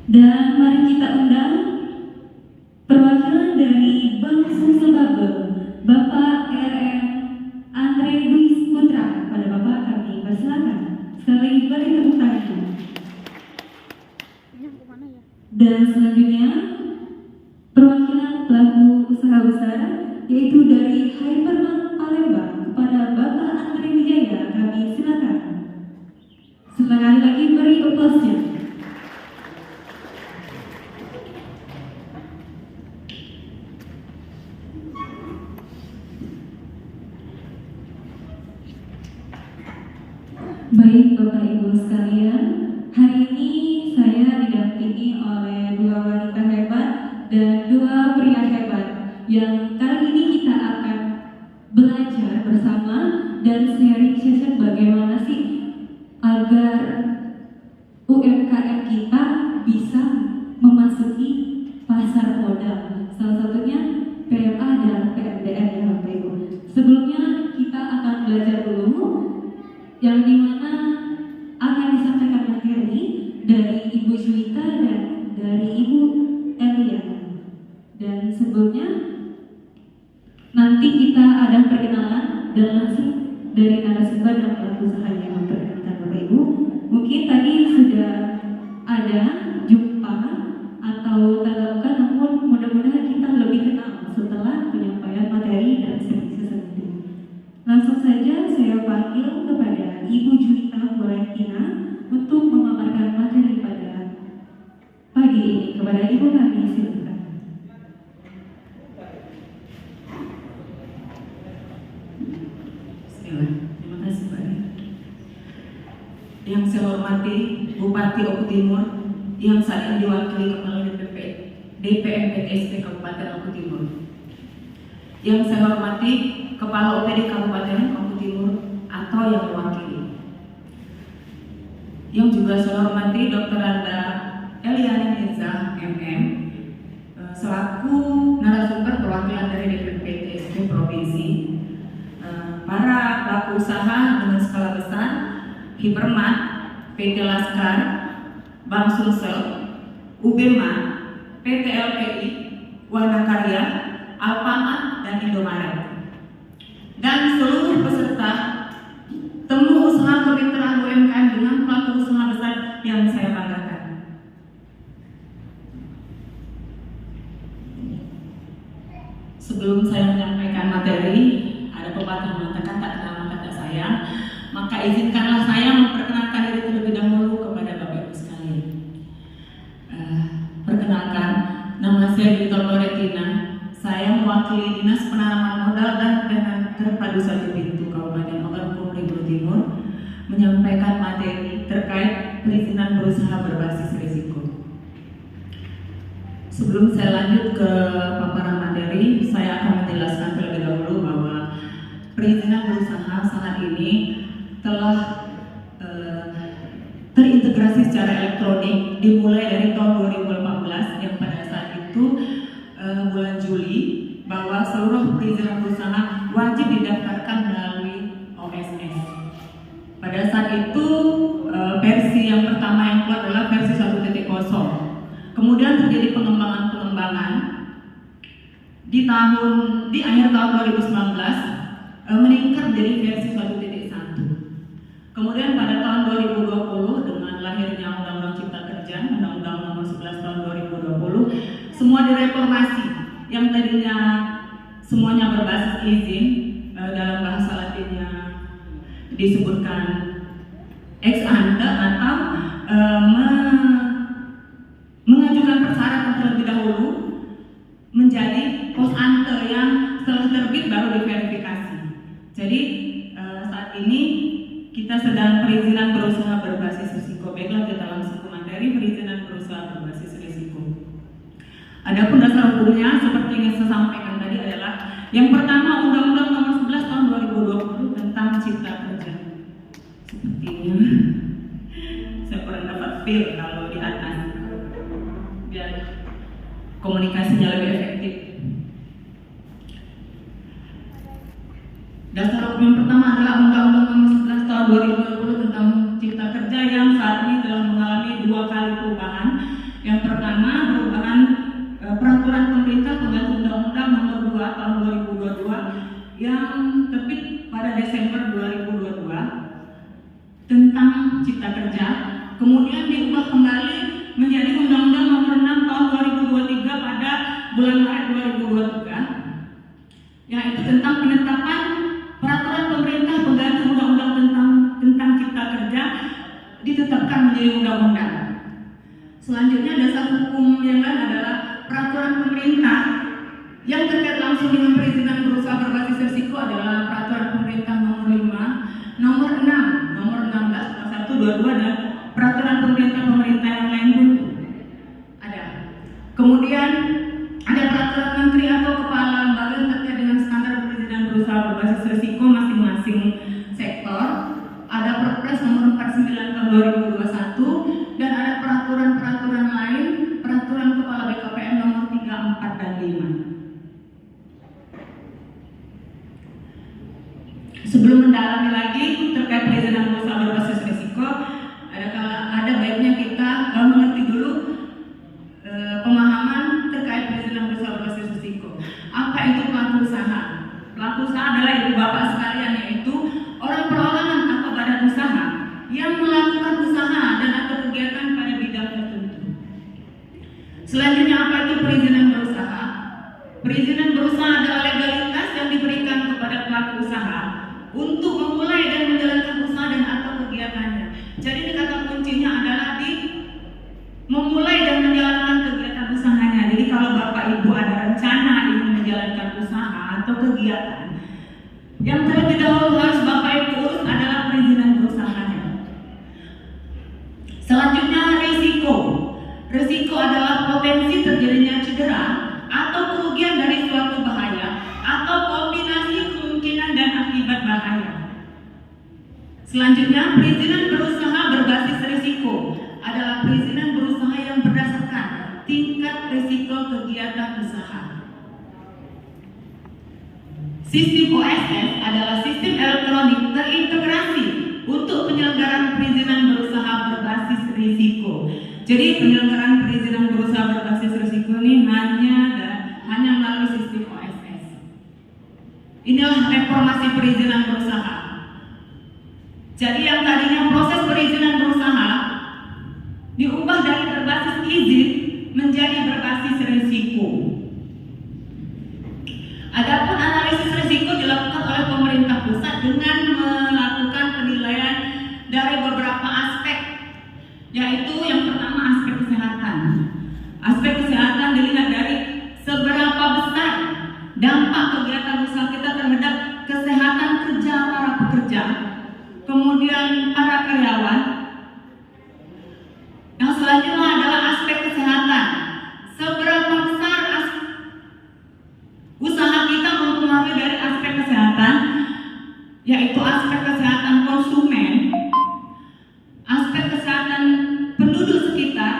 Dan mari kita undang perwakilan dari Bank Susababe, Bapak RM Andre Dwi Putra. Pada Bapak kami persilakan. Sekali lagi beri tepuk tangan. Dan selanjutnya perwakilan pelaku usaha besar yaitu dari Hypermart Palembang. Kepada Bapak Andre Wijaya kami silakan. Sekali lagi beri aplausnya. Baik Bapak Ibu sekalian, hari ini saya didampingi oleh dua wanita hebat dan dua pria hebat yang kali ini kita akan belajar bersama dan sharing session bagaimana sih agar UMKM kita bisa memasuki pasar modal. Salah satunya PMA dan PMDN ya Bapak Ibu. Sebelumnya kita akan belajar dulu yang dimana akan disampaikan materi dari Ibu Juwita dan dari Ibu Elia. Dan sebelumnya nanti kita ada perkenalan dan langsung dari narasumber dan pelaku usaha yang memperkenalkan Bapak Ibu. Mungkin tadi sudah ada jumpa atau tatap muka, namun mudah-mudahan kita lebih kenal setelah penyampaian materi dan sesi selanjutnya. Langsung saja saya panggil kepada Ibu Juwita Florentina untuk memaparkan materi pada pagi ini. Kepada Ibu kami silakan. Bismillah. Terima kasih Pak. Yang saya hormati Bupati Oku Timur yang saat ini diwakili Kepala DPMPTSP Kabupaten Oku Timur. Yang saya hormati Kepala OPD Kabupaten Oku Timur atau yang mewakili. Yang juga saya hormati Dr. Anda Eliani Mirza MM selaku narasumber perwakilan dari DPMPTSP Provinsi, para pelaku usaha dengan skala besar, Hypermart, PT Laskar, Bank Sumsel, UBEMA, PT LPI, Wana Karya, Alfamart, dan Indomaret. Dan seluruh peserta temu usaha kemitraan UMKM dengan pelaku usaha besar yang saya banggakan. Sebelum saya menyampaikan materi, ada pepatah mengatakan tak kenal maka tak sayang, maka izinkanlah saya memperkenalkan diri terlebih dahulu kepada Bapak Ibu sekalian. Perkenalkan, nama saya Juwita Florentina. Saya mewakili Dinas Penanaman Modal dan Pendanaan Terpadu Satu Pintu Kabupaten Oku Timur menyampaikan materi terkait perizinan berusaha berbasis risiko. Sebelum saya lanjut ke paparan materi, saya akan menjelaskan terlebih dahulu bahwa perizinan berusaha saat ini telah terintegrasi secara elektronik dimulai dari tahun 2018 yang pada saat itu bulan Juli bahwa seluruh perizinan berusaha wajib didaftarkan melalui OSS. Pada saat itu versi yang pertama yang keluar adalah versi 1.0. Kemudian terjadi pengembangan di akhir tahun 2019 meningkat menjadi versi 1.1. Kemudian pada tahun 2020 dengan lahirnya Undang-Undang Cipta Kerja, Undang-Undang Nomor 11 tahun 2020, semua direformasi yang tadinya semuanya berbasis izin, dalam bahasa Latinnya disebutkan ex ante atau mengajukan persyaratan terlebih dahulu menjadi post ante yang setelah terbit baru diverifikasi. Jadi saat ini kita sedang perizinan berusaha berbasis risiko. Baiklah, kita langsung ke materi perizinan berusaha berbasis risiko. Adapun dasar hukumnya seperti yang saya sampaikan tadi adalah yang pertama Undang-Undang Nomor 11 tahun 2020 tentang Cipta Kerja. Sepertinya saya kurang dapat feel kalau di atas biar komunikasinya lebih efektif. Dasar hukum yang pertama adalah Undang-Undang Nomor 11 tahun 2020 tentang Cipta Kerja yang saat ini telah mengalami 2 kali perubahan. Yang pertama, perubahan peraturan pemerintah pengganti Undang-Undang Nomor 2 Tahun 2022 yang terbit pada Desember 2022 tentang Cipta Kerja, kemudian diubah kembali menjadi Undang-Undang Nomor 6 Tahun 2023 pada bulan Maret 2023, yaitu tentang penetapan peraturan pemerintah pengganti Undang-Undang tentang Cipta Kerja ditetapkan menjadi undang-undang. Selanjutnya dasar hukum yang lain adalah peraturan pemerintah yang terkait langsung dengan perizinan berusaha berbasis risiko adalah peraturan pemerintah nomor 5, nomor 6, nomor 16, 122 dan peraturan pemerintah yang lain pun ada. Kemudian ada peraturan menteri atau kepala lembaga yang terkait dengan standar perizinan berusaha berbasis risiko masing-masing sektor. Ada Perpres nomor 49 tahun 2021 dan ada peraturan-peraturan lain, peraturan kepala BKPM nomor 3, 4 dan 5. Sebelum mendalami lagi terkait perizinan berusaha berbasis risiko, ada baiknya kita mengerti dulu pemahaman terkait perizinan berusaha berbasis risiko. Apa itu pelaku usaha? Pelaku usaha adalah ibu bapak sekalian, yaitu orang perorangan atau badan usaha yang melakukan usaha dan atau kegiatan pada bidang tertentu. Selanjutnya, apa itu perizinan berusaha? Perizinan berusaha adalah legalitas yang diberikan kepada pelaku usaha untuk memulai dan menjalankan usaha dan atau kegiatannya. Jadi kata kuncinya adalah di memulai dan menjalankan kegiatan usahanya. Jadi kalau Bapak Ibu ada rencana ingin menjalankan usaha atau kegiatan, yang terlebih dahulu harus Bapak Ibu urus adalah perizinan berusahanya. Selanjutnya risiko. Risiko adalah potensi terjadinya cedera atau kerugian dari suatu bahaya atau kombinasi kemungkinan dan akibat bahaya. Selanjutnya, perizinan berusaha berbasis risiko adalah perizinan berusaha yang berdasarkan tingkat risiko kegiatan usaha. Sistem OSS adalah sistem elektronik terintegrasi untuk penyelenggaraan perizinan berusaha berbasis risiko. Jadi penyelenggaraan perizinan berusaha berbasis risiko ini hanya melalui sistem OSS. Inilah reformasi perizinan berusaha. Jadi yang tadinya proses perizinan berusaha diubah dari berbasis izin menjadi berbasis risiko. Adapun analisis risiko dilakukan oleh pemerintah pusat dengan melakukan penilaian dari beberapa aspek, yaitu yang pertama aspek kesehatan. Aspek kesehatan dilihat dari seberapa besar dampak kegiatan usaha kita terhadap kesehatan kerja para pekerja, kemudian para karyawan. Yang selanjutnya adalah aspek kesehatan. Seberapa besar usaha kita mempengaruhi dari aspek kesehatan, yaitu aspek kesehatan konsumen, aspek kesehatan penduduk sekitar,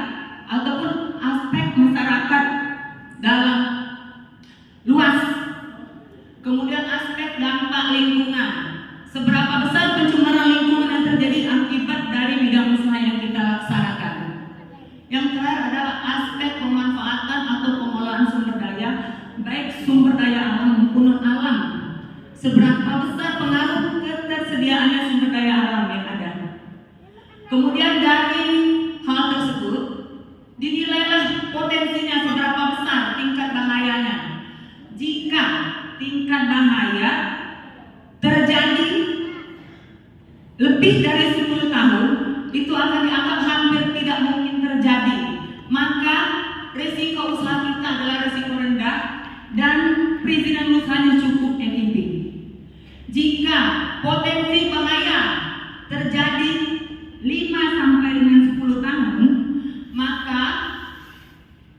ataupun aspek masyarakat dalam luas. Kemudian aspek dampak lingkungan. Seberapa besar pencemaran lingkungan yang terjadi akibat dari bidang usaha yang kita laksanakan. Yang terakhir adalah aspek pemanfaatan atau pengolahan sumber daya, baik sumber daya alam maupun alam. Seberapa besar pengaruh ketersediaannya sumber daya alam yang ada. Kemudian dari hal tersebut dinilailah potensinya seberapa besar tingkat bahayanya. Jika tingkat bahaya terjadi lebih dari 10 tahun, itu akan dianggap hampir tidak mungkin terjadi. Maka risiko usaha kita adalah risiko rendah dan perizinan usahanya cukup efektif. Jika potensi bahaya terjadi 5 sampai dengan 10 tahun, maka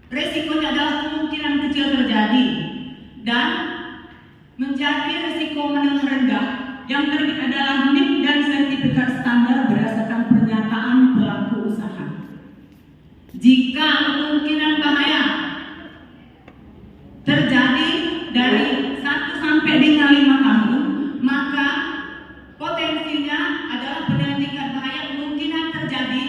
risikonya adalah kemungkinan kecil terjadi dan menjadi risiko menengah rendah. Yang terbit adalah NIM dan sertifikat standar berdasarkan pernyataan pelaku usaha. Jika kemungkinan bahaya terjadi dari 1 sampai dengan 5 tahun, maka potensinya adalah penilaian tingkat bahaya kemungkinan terjadi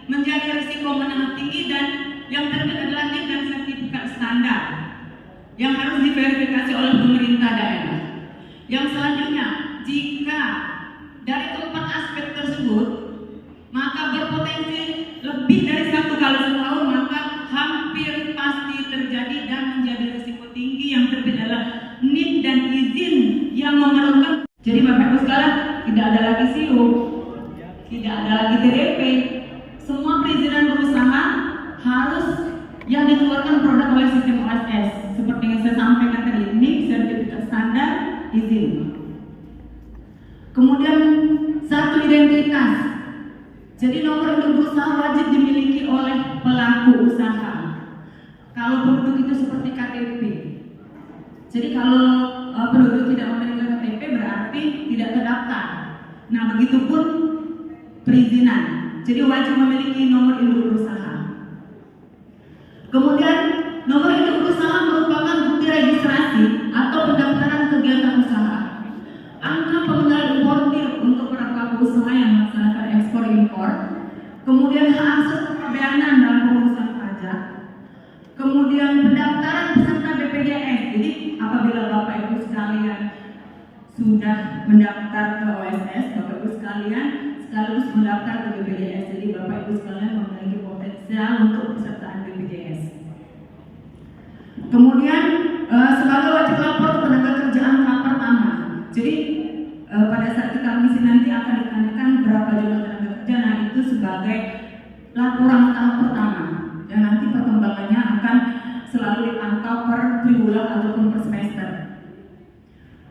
menjadi risiko menengah tinggi dan yang terbit adalah NIK dan sertifikat standar yang harus diverifikasi oleh pemerintah daerah. Yang selanjutnya, jika dari keempat aspek tersebut maka berpotensi lebih dari 1 kali setahun, maka hampir pasti terjadi dan menjadi risiko tinggi. Yang terbit adalah NIK dan izin yang memerlukan. Jadi Bapak Ibu sekalian, tidak ada lagi SIO, tidak ada lagi TDP. Semua perizinan berusaha harus yang dikeluarkan produk oleh sistem OSS. Seperti yang saya sampaikan tadi, NIK, sertifikat standar, izin. Kemudian satu identitas. Jadi nomor induk berusaha wajib dimiliki oleh pelaku usaha. Kalau penduduk itu seperti KTP. Jadi kalau penduduk tidak memiliki KTP berarti tidak terdaftar. Nah, begitupun perizinan. Jadi wajib memiliki nomor induk berusaha. Kemudian nomor induk berusaha merupakan bukti registrasi atau pendaftaran kegiatan usaha. Angka pengendali importir untuk para pelaku usaha yang melaksanakan ekspor impor. Kemudian hak akses kepabeanan dalam pengurusan pajak. Kemudian pendaftaran peserta BPJS. Jadi apabila Bapak Ibu sekalian sudah mendaftar ke OSS, Bapak Ibu sekalian sekaligus mendaftar ke BPJS. Jadi Bapak Ibu sekalian memiliki potensial untuk pesertaan BPJS. Kemudian sebagai wajib lapor tenaga kerjaan tahap pertama. Jadi pada saat kita misi nanti akan ditanyakan berapa jumlah tenaga kerja. Nah, itu sebagai laporan tahap pertama. Dan nanti perkembangannya akan selalu dipantau per triwulan ataupun per semester.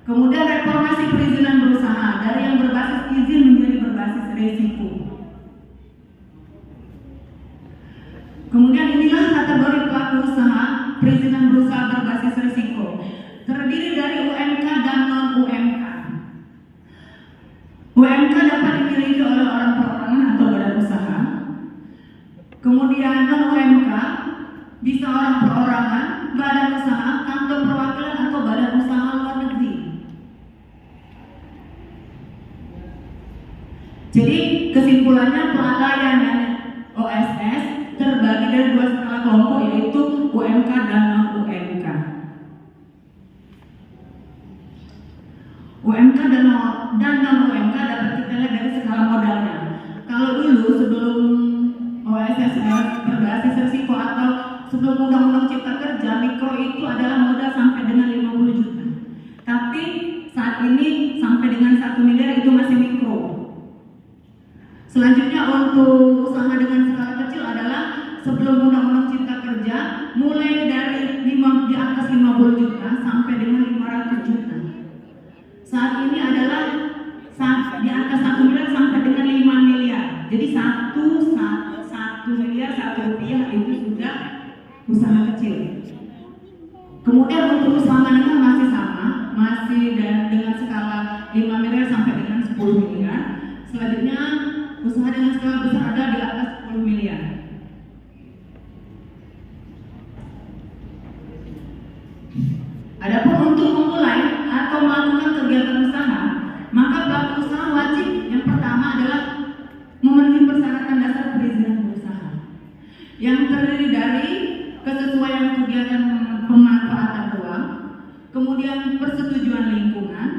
Kemudian reformasi perizinan berusaha dari yang berbasis izin menjadi berbasis resiko. Kemudian inilah kategori pelaku usaha perizinan berusaha berbasis risiko. Terdiri dari UMK dan non-UMK. UMK dapat dimiliki oleh orang perorangan atau badan usaha. Kemudian non-UMK bisa orang perorangan, badan usaha, kantor perwakilan atau badan usaha luar negeri. Jadi kesimpulannya peladaian OSS terbagi dari 2 skala kelompok, yaitu UMK dan non-UMK. UMK dan non-UMK dapat kita lihat dari skala modalnya. Kalau dulu sebelum OSS berbasis risiko atau sebelum Undang-Undang Cipta Kerja, mikro itu adalah modal sampai dengan 50 juta. Tapi saat ini sampai dengan 1 miliar itu masih mikro. Selanjutnya untuk usaha dengan skala kecil adalah sebelum Undang-Undang Cipta Kerja mulai dari di atas 50 juta sampai dengan 500 juta. Saat ini adalah di atas 1 miliar sampai dengan 5 miliar. Jadi 1 miliar 1 rupiah itu sudah usaha kecil. Kemudian untuk usaha menengah masih sama, masih dengan skala 5 miliar sampai dengan 10 miliar. Selanjutnya usaha dengan skala besar ada di atas 10 miliar. Adapun untuk memulai atau melakukan kegiatan usaha, maka pelaku usaha wajib yang pertama adalah memenuhi persyaratan dasar perizinan berusaha yang terdiri dari kesesuaian kegiatan pemanfaatan ruang, kemudian persetujuan lingkungan,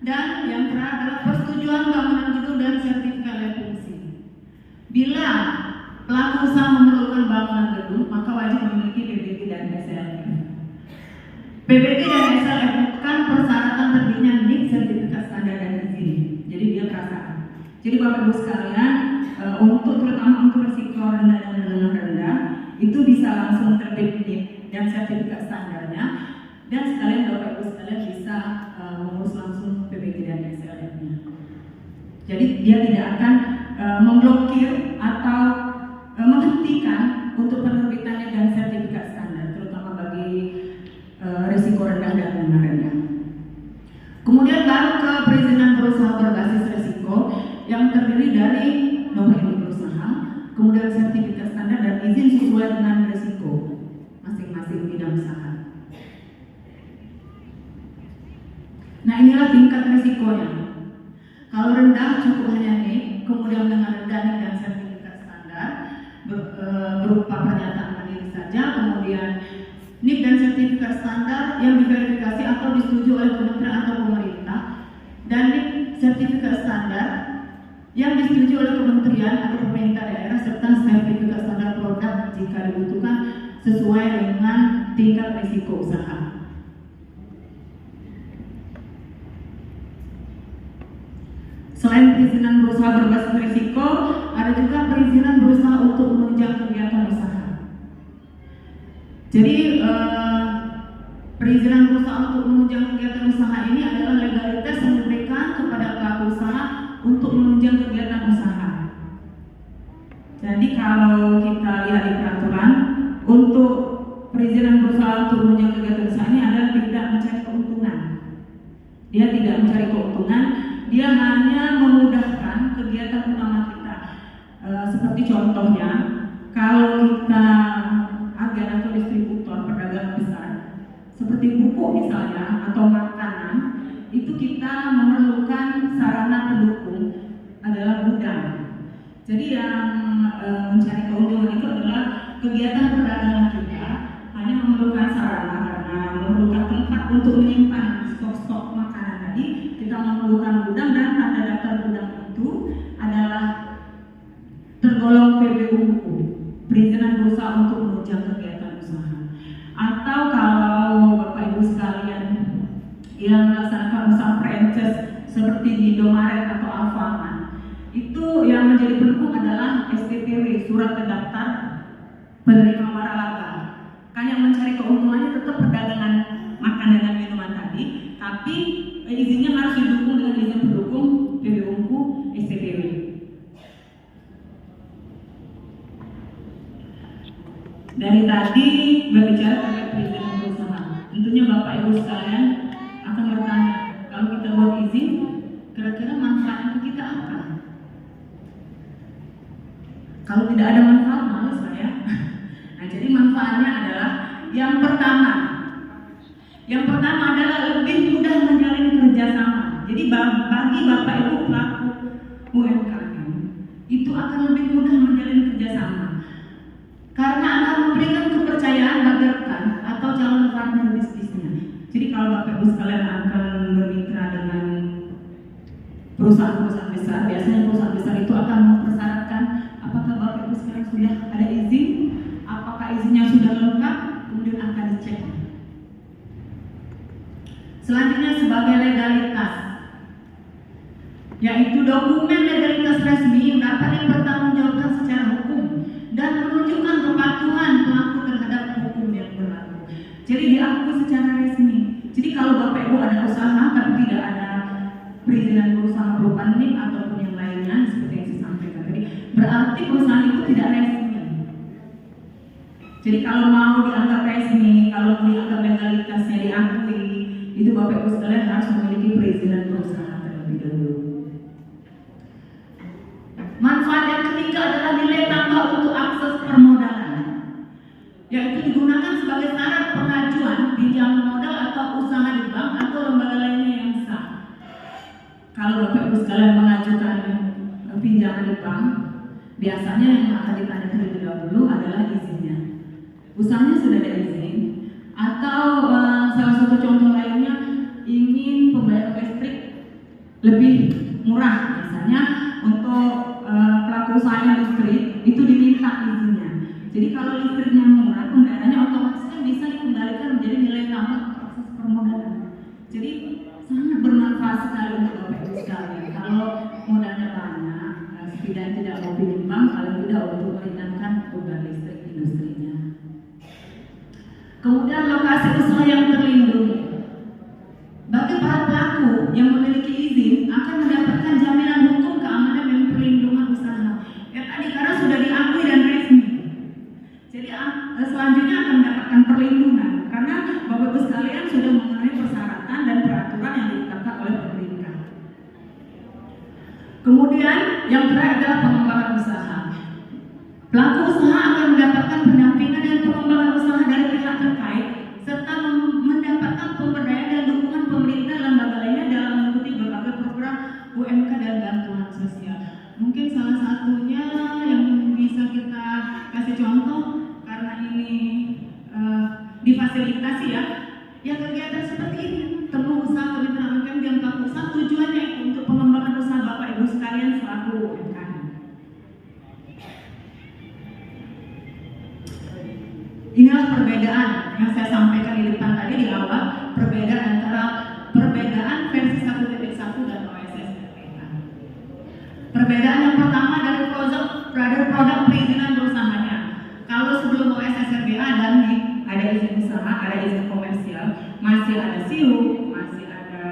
dan yang terakhir adalah persetujuan bangunan gedung dan sertifikat layak fungsi. Bila pelaku usaha memerlukan bangunan gedung, maka wajib memiliki PBG dan SLF. PBG dan SLF bukan persyaratan terbitnya NIK, sertifikat standar dan izin. Jadi dia perasaan. Jadi Bapak Ibu sekalian, untuk terutama untuk risiko rendah dan menengah rendah itu bisa langsung terbit NIK dan sertifikat standarnya, dan sekalian Bapak Ibu sekalian bisa mengurus langsung PBG dan SLF-nya. Jadi dia tidak akan memblokir atau menghentikan untuk penerbitannya dan sertifikat standar, terutama bagi risiko rendah dan menengah rendah. Kemudian baru ke perizinan berusaha berbasis risiko yang terdiri dari nomor induk berusaha, kemudian sertifikat standar dan izin sesuai dengan risiko masing-masing bidang usaha. Nah, inilah tingkat risikonya. Kalau rendah cukup hanya NIK, kemudian dengan rendah NIK dan sertifikat standar berupa pernyataan NIP dan sertifikat standar yang diverifikasi atau disetujui oleh kementerian atau pemerintah, dan NIP sertifikat standar yang disetujui oleh kementerian atau pemerintah daerah, serta sertifikat standar produk jika dibutuhkan sesuai dengan tingkat risiko usaha. Selain perizinan berusaha berbasis risiko, ada juga perizinan berusaha untuk menunjang kegiatan usaha. Jadi perizinan berusaha untuk menunjang kegiatan usaha ini adalah legalitas yang diberikan kepada pelaku usaha untuk menunjang kegiatan usaha. Jadi kalau kita lihat di peraturan, untuk perizinan berusaha untuk menunjang kegiatan usaha ini adalah tidak mencari keuntungan. Dia tidak mencari keuntungan, dia hanya memudahkan kegiatan utama kita. Seperti contohnya, kalau kita agen atau distributor pedagang besar, seperti pupuk misalnya atau makanan, itu kita memerlukan sarana pendukung adalah gudang. Jadi yang mencari keuntungan itu adalah kegiatan perdagangan kita hanya memerlukan sarana karena memerlukan tempat untuk menyimpan stok-stok makanan tadi. Kita memerlukan gudang, dan tanda daftar gudang itu adalah tergolong PBUU, perizinan berusaha untuk menunjang kegiatan usaha. Atau kalau Bapak Ibu sekalian yang melaksanakan usaha franchise seperti di Indomaret atau Alfamart, itu yang menjadi pendukung adalah STPW, surat terdaftar penerima waralaba. Kan yang mencari keuntungannya tetap perdagangan makanan dan minuman tadi, tapi izinnya harus didukung dengan izin pendukung PBUU STPW. Dari tadi berbicara terkait perizinan berusaha, tentunya Bapak Ibu sekalian akan bertanya, kalau kita buat izin, kira-kira manfaat untuk kita apa? Kalau tidak ada manfaat, males lah ya. Nah, jadi manfaatnya adalah yang pertama adalah lebih mudah menjalin kerjasama. Jadi bagi Bapak Ibu pelaku UMKM itu akan lebih mudah menjalin kerjasama karena akan memberikan kepercayaan bagi rekan atau calon partner bisnisnya. Jadi kalau Bapak Ibu sekalian akan bermitra dengan perusahaan-perusahaan besar, biasanya perusahaan besar itu akan mempersyaratkan apakah Bapak Ibu sekalian sudah ada izin, apakah izinnya sudah lengkap, kemudian akan dicek. Selanjutnya sebagai legalitas, yaitu dokumen legalitas resmi yang dapat dipertanggungjawabkan secara hukum dan menunjukkan kepatuhan pelaku terhadap hukum yang berlaku. Jadi diakui secara resmi. Jadi kalau Bapak Ibu ada usaha tapi tidak ada perizinan berusaha berupa NIP ataupun yang lainnya seperti yang saya sampaikan tadi, berarti perusahaan itu tidak resmi. Jadi kalau mau dianggap resmi, kalau dianggap legalitasnya diakui, itu Bapak Ibu sekalian harus memiliki perizinan berusaha terlebih dahulu. Manfaat yang ketiga adalah nilai tambah untuk akses permodalan, yaitu digunakan sebagai syarat pengajuan pinjaman modal atau usaha di bank atau lembaga lainnya yang sah. Kalau Bapak Ibu sekalian mengajukan pinjaman di bank, biasanya yang akan ditanya terlebih dahulu adalah izinnya. Usahanya sudah ada izin, atau salah satu contoh lainnya ingin pembayaran listrik lebih murah, misalnya untuk pelaku usaha listrik itu diminta izinnya. Jadi kalau listriknya murah, pembayarannya otomatis kan bisa dikembalikan menjadi nilai tambah proses permodalan. Jadi sangat bermanfaat sekali untuk Bapak Ibu sekalian. Kalau modalnya banyak, setidaknya tidak mau pinjam bank, kalau tidak untuk meringankan beban listrik industrinya. Kemudian lokasi usaha yang terlindungi. Bagi para pelaku yang memiliki izin akan mendapatkan jaminan hukum, keamanan dan perlindungan usaha. Ya tadi karena sudah diakui dan resmi. Jadi selanjutnya akan mendapatkan perlindungan karena Bapak Ibu sekalian sudah memenuhi persyaratan dan peraturan yang ditetapkan oleh pemerintah. Kemudian yang terakhir adalah pengembangan usaha. Pelaku usaha akan mendapatkan pendampingan dan pengembangan usaha dari pihak terkait serta mendapatkan pemberdayaan dan dukungan pemerintah dan lembaga lainnya dalam mengikuti berbagai program UMK dan bantuan sosial. Mungkin salah satunya yang bisa kita kasih contoh karena ini difasilitasi administrasi ya. Yang kegiatan seperti ini, temu usaha kemitraan UMKM dan pelaku usaha tujuannya itu untuk pengembangan usaha Bapak Ibu sekalian selaku UMKM. Inilah perbedaan yang saya sampaikan di depan tadi di awal, perbedaan antara perbedaan versi 1.1 dan OSS RPK. Perbedaan yang pertama dari produk perizinan berusahanya. Kalau sebelum OSS RBA dan NIP ada izin usaha, ada izin komersial, masih ada SIU, masih ada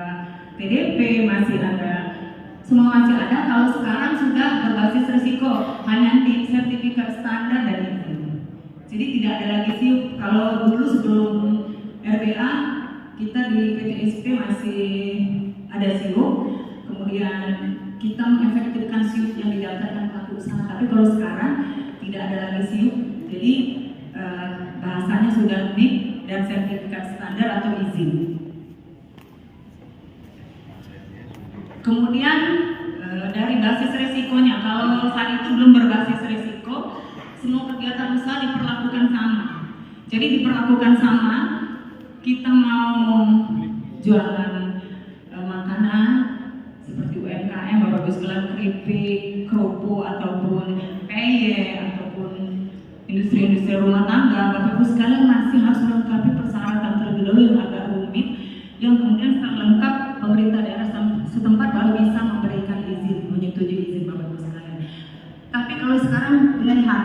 TDP, masih ada, semua masih ada. Kalau sekarang sudah berbasis risiko, hanya NIP, sertifikat standar dan izin. Jadi tidak ada lagi SIU. Kalau dulu sebelum RBA kita di PTSP masih ada SIU, kemudian kita mengefektifkan SIU yang didaftarkan pelaku usaha. Tapi kalau sekarang tidak ada lagi SIU, jadi bahasanya sudah NIP dan sertifikat standar atau izin. Kemudian dari basis resikonya, kalau saat itu belum berbasis resiko, semua kegiatan usaha diperlakukan sama. Jadi diperlakukan sama, kita mau jualan makanan seperti UMKM, Bapak Ibu sekalian, keripik, kerupuk, ataupun peye, ataupun industri-industri rumah tangga, Bapak Ibu sekalian masih harus melengkapi persyaratan terlebih dahulu yang agak rumit, yang kemudian setelah lengkap pemerintah daerah setempat baru bisa memberikan izin, menyetujui izin Bapak Ibu sekalian. Tapi kalau sekarang lihat,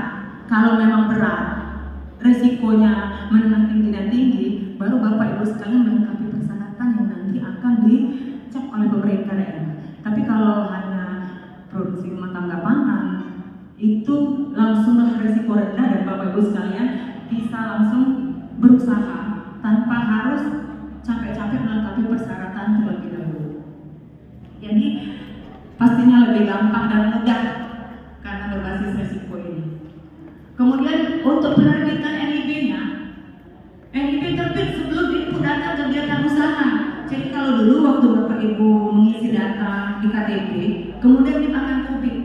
kalau memang berat, resikonya menengah tinggi dan tinggi, baru Bapak Ibu sekalian melengkapi persyaratan yang nanti akan dicek oleh pemerintah daerah. Tapi kalau hanya produksi rumah tangga pangan, itu langsung resiko rendah dan Bapak Ibu sekalian bisa langsung berusaha tanpa harus capek-capek melengkapi persyaratan terlebih dahulu. Jadi pastinya lebih gampang dan mudah karena berbasis resiko ini. Kemudian untuk penerbitan NIB-nya, NIB terbit sebelum input data kegiatan usaha. Jadi kalau dulu waktu Bapak Ibu mengisi data di KTP, kemudian NIB akan terbit,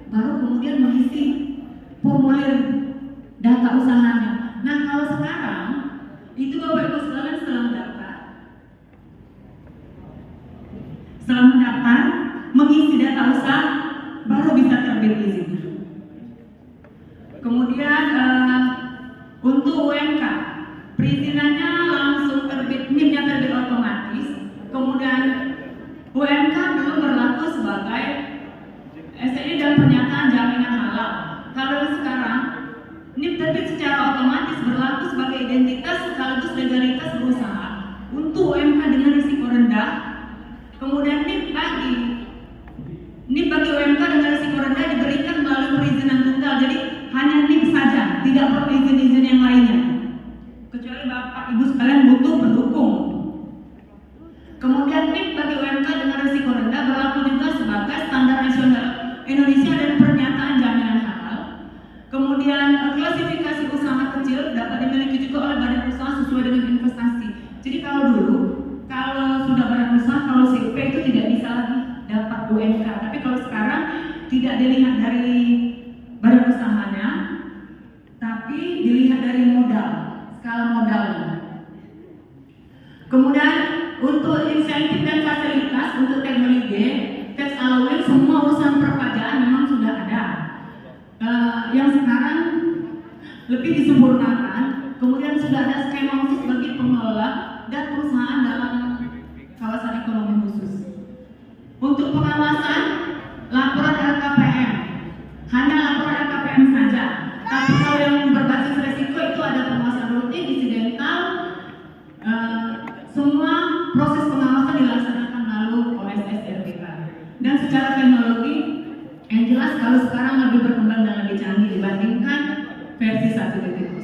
baru kemudian mengisi formulir data usahanya. Nah kalau sekarang itu Bapak Ibu sekalian setelah mendaftar, mengisi data usaha, baru bisa terbit izinnya. Kemudian untuk UMK, perizinannya langsung terbit, NIP-nya terbit otomatis. Kemudian UMK belum berlaku sebagai SNI dan pernyataan jaminan halal. Kalau sekarang NIP terbit secara otomatis berlaku sebagai identitas sekaligus legalitas berusaha untuk UMK dengan risiko rendah. Kemudian NIP bagi UMK dengan risiko rendah diberikan melalui perizinan tunggal. Jadi hanya NIP saja, tidak perlu izin-izin yang lainnya. Kecuali Bapak Ibu sekalian butuh pendukung. Kemudian NIP bagi UMK dengan risiko rendah berlaku juga sebagai standar nasional Indonesia dan pernyataan jaminan halal. Kemudian klasifikasi usaha kecil dapat dimiliki juga oleh badan usaha sesuai dengan investasi. Jadi kalau dulu, kalau sudah badan usaha, kalau CP itu tidak bisa lagi dapat UMK. Tapi kalau sekarang tidak dilihat dari badan usahanya, tapi dilihat dari modal, skala modalnya. Kemudian untuk insentif dan fasilitas untuk teknologi, tax allowance, semua urusan perpajakan memang sudah ada. Yang sekarang lebih disempurnakan. Kemudian sudah ada skema khusus bagi pengelola dan perusahaan dalam kawasan ekonomi khusus. Untuk pengawasan, laporan LKPM, hanya laporan LKPM saja. Tapi kalau yang berbasis resiko itu ada pengawasan rutin, insidental, semua proses pengawasan dilaksanakan melalui OSS RPK. Dan secara teknologi, yang jelas kalau sekarang lebih berkembang dan lebih canggih dibandingkan versi 1.0.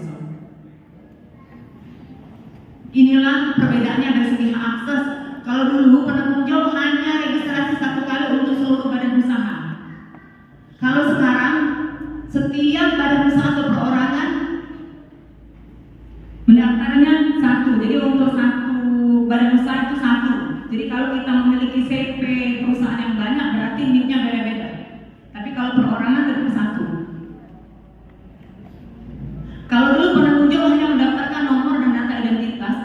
Inilah perbedaannya dari segi hak akses. Kalau dulu penanggung jawab hanya registrasi satu kali untuk seluruh badan usaha. Kalau sekarang setiap badan usaha atau perorangan mendaftarnya satu. Jadi untuk satu badan usaha itu satu. Jadi kalau kita memiliki CP perusahaan yang banyak berarti NIP-nya beda-beda. Tapi kalau perorangan tetap satu. Kalau dulu penanggung jawab hanya mendaftarkan nomor dan data identitas,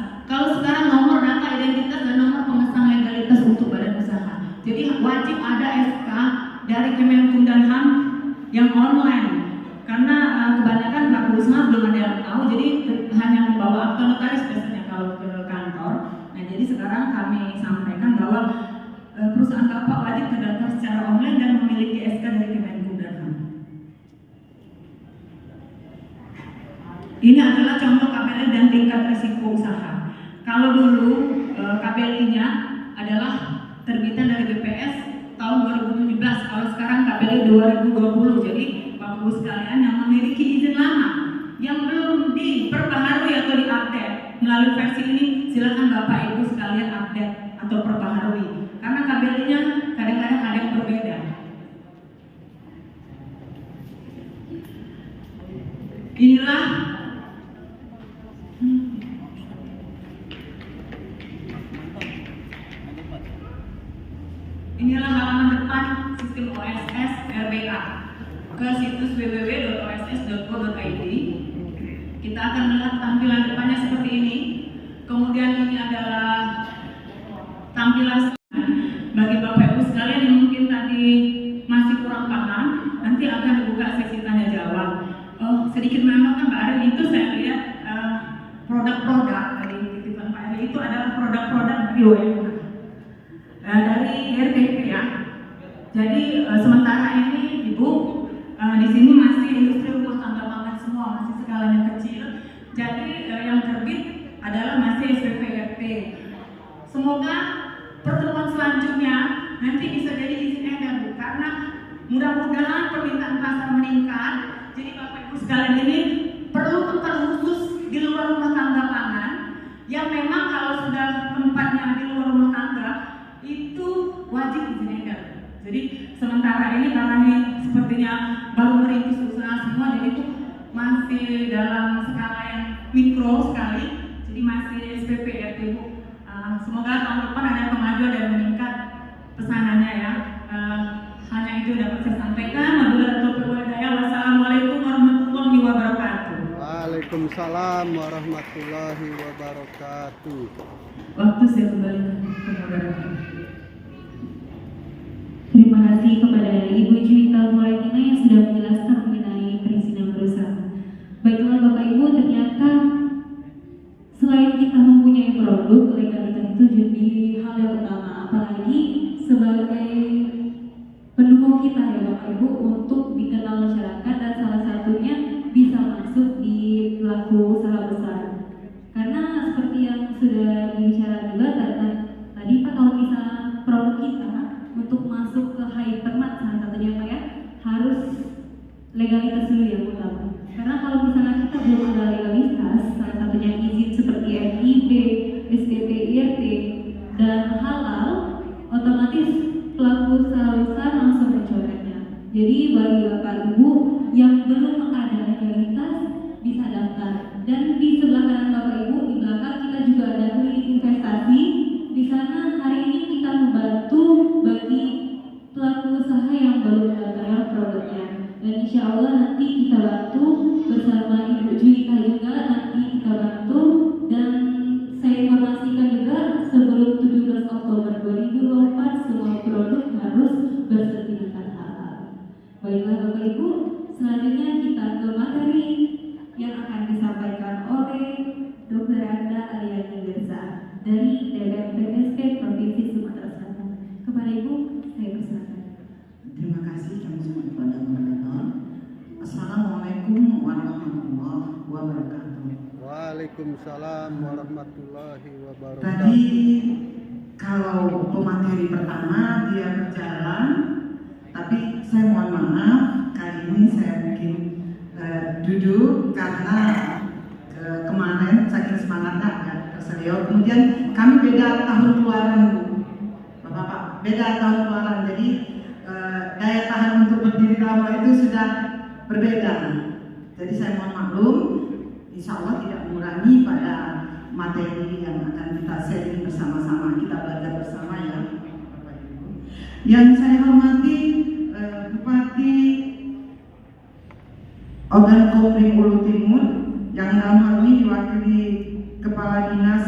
wajib ada SK dari Kemenkumham yang online, karena kebanyakan pelaku usaha belum ada yang tahu, jadi hanya membawa akta notaris biasanya kalau ke kantor. Nah, jadi sekarang kami sampaikan bahwa perusahaan Bapak wajib terdaftar secara online dan memiliki SK dari Kemenkumham. Ini adalah contoh KPL dan tingkat risiko usaha. Kalau dulu KPL-nya adalah terbitan dari BPS tahun 2017, kalau sekarang KPL 2020. Jadi Bapak Ibu sekalian yang memiliki izin lama yang belum diperbaharui atau diupdate melalui versi ini, silakan Bapak Ibu sekalian update atau perbaharui, karena KPL-nya kadang-kadang ada yang berbeda. Inilah halaman depan sistem OSS RBA ke situs www.oss.co.id. Kita akan melihat tampilan depannya seperti ini. Kemudian ini adalah tampilan bagi Bapak Ibu sekalian yang mungkin tadi masih kurang paham, nanti akan dibuka sesi tanya jawab. Sedikit menambahkan Mbak Arin, itu saya lihat produk-produk dari titipan Pak Eri itu adalah produk-produk dari UMKM. Dari RTP ya. Jadi sementara ini Ibu di sini masih industri rumah tangga pangan semua, masih skalanya kecil. Jadi yang terbit adalah masih SPP RT. Semoga pertemuan selanjutnya nanti bisa jadi izin edar Bu, karena mudah-mudahan permintaan pasar meningkat. Jadi Bapak Ibu sekalian ini perlu tempat khusus di luar rumah tangga pangan yang memang kalau sudah tempatnya di luar rumah tangga itu wajib izin edar. Jadi sementara ini karena ini sepertinya baru merintis usaha semua, jadi itu masih dalam skala yang mikro sekali, jadi masih SPP RT Bu. Semoga tahun depan ada kemajuan dan meningkat pesanannya ya. Hanya itu dapat saya sampaikan. Wassalamualaikum warahmatullahi wabarakatuh. Waalaikumsalam warahmatullahi wabarakatuh. Waktu saya kembalikan ke moderator. Terima kasih kepada Ibu Juwita Muratina yang sudah menjelaskan mengenai perizinan berusaha. Baiklah Bapak Ibu, ternyata selain kita mempunyai produk, legalitas itu jadi hal yang utama, apalagi sebagai pendukung kita ya Bapak Ibu untuk dikenal masyarakat dan salah satunya bisa masuk di pelaku usaha besar. Karena seperti yang sudah dibicarakan juga tadi Pak, kalau misalnya produk kita untuk masuk ke hypermart salah satunya Pak ya, harus legalitas dulu yang utama. Karena kalau misalnya kita belum ada legalitas, salah satunya izin seperti MIB, STP, IRT, dan halal, otomatis pelaku usaha besar langsung mencoretnya. Jadi bagi Bapak Ibu yang belum ada legalitas bisa daftar. Dan di sebelah kanan Bapak Ibu di belakang kita juga ada klinik investasi. Di sana hari ini kita membantu bagi pelaku usaha yang belum mendaftarkan produknya. Dan insya Allah nanti kita bantu bersama Ibu Juwita juga, nanti kita bantu. Dan saya informasikan juga sebelum 17 Oktober 2024 semua produk harus bersertifikat halal. Baiklah Bapak Ibu, selanjutnya kita ke materi yang akan disampaikan oleh Dr. Anda Aliani Gersa dari DPPSK Provinsi Sumatera Selatan. Kepada Ibu, saya persilakan. Terima kasih kami semua kepada moderator. Assalamualaikum warahmatullahi wabarakatuh. Waalaikumsalam warahmatullahi wabarakatuh. Tadi kalau pemateri pertama dia berjalan, tapi saya mohon maaf kali ini saya mungkin duduk karena kemarin saking semangatnya agak terseliau. Kemudian kami beda tahun keluaran Bu, Bapak-bapak, beda tahun keluaran. Jadi daya tahan untuk berdiri lama itu sudah berbeda. Jadi saya mohon maklum, insya Allah tidak mengurangi pada materi yang akan kita sharing bersama-sama, kita belajar bersama ya Bapak Ibu. Yang saya hormati Bupati Ogan Komering Ulu Timur, yang dalam hal ini diwakili Kepala Dinas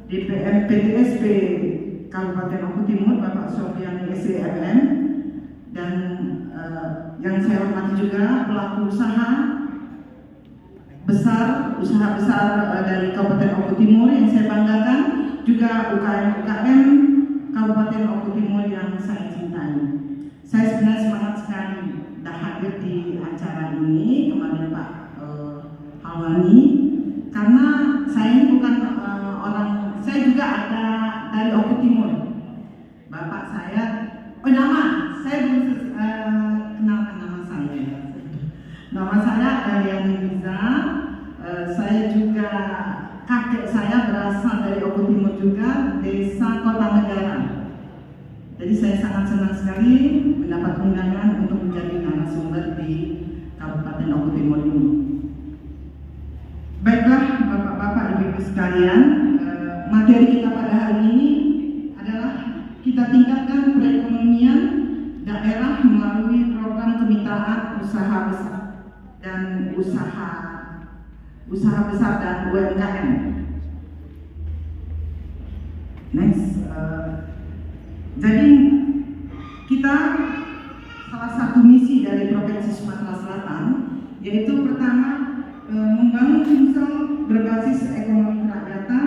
DPM PTSP Kabupaten Oku Timur, Bapak Sofian SDMM, dan yang saya hormati juga pelaku usaha besar dari Kabupaten Oku Timur yang saya banggakan, juga UKM Kabupaten Oku Timur yang saya cintai. Saya sebenarnya semangat sekali hadir di acara ini kemarin Pak Halwani, karena saya ini bukan saya juga ada dari Oku Timur. Bapak saya, saya belum kenalkan nama saya. Nama saya Ariani Riza. Saya juga, kakek saya berasal dari Oku Timur juga, desa Kota Negara. Jadi saya sangat senang sekali mendapat undangan untuk menjadi narasumber di Kabupaten Oku Timur ini. Baiklah Bapak-bapak, Ibu-ibu sekalian, materi kita pada hari ini adalah kita tingkatkan perekonomian daerah melalui program kemitraan usaha besar dan usaha besar dan UMKM. Next, jadi kita salah satu misi dari Provinsi Sumatera Selatan yaitu pertama membangun Sumsel berbasis ekonomi kerakyatan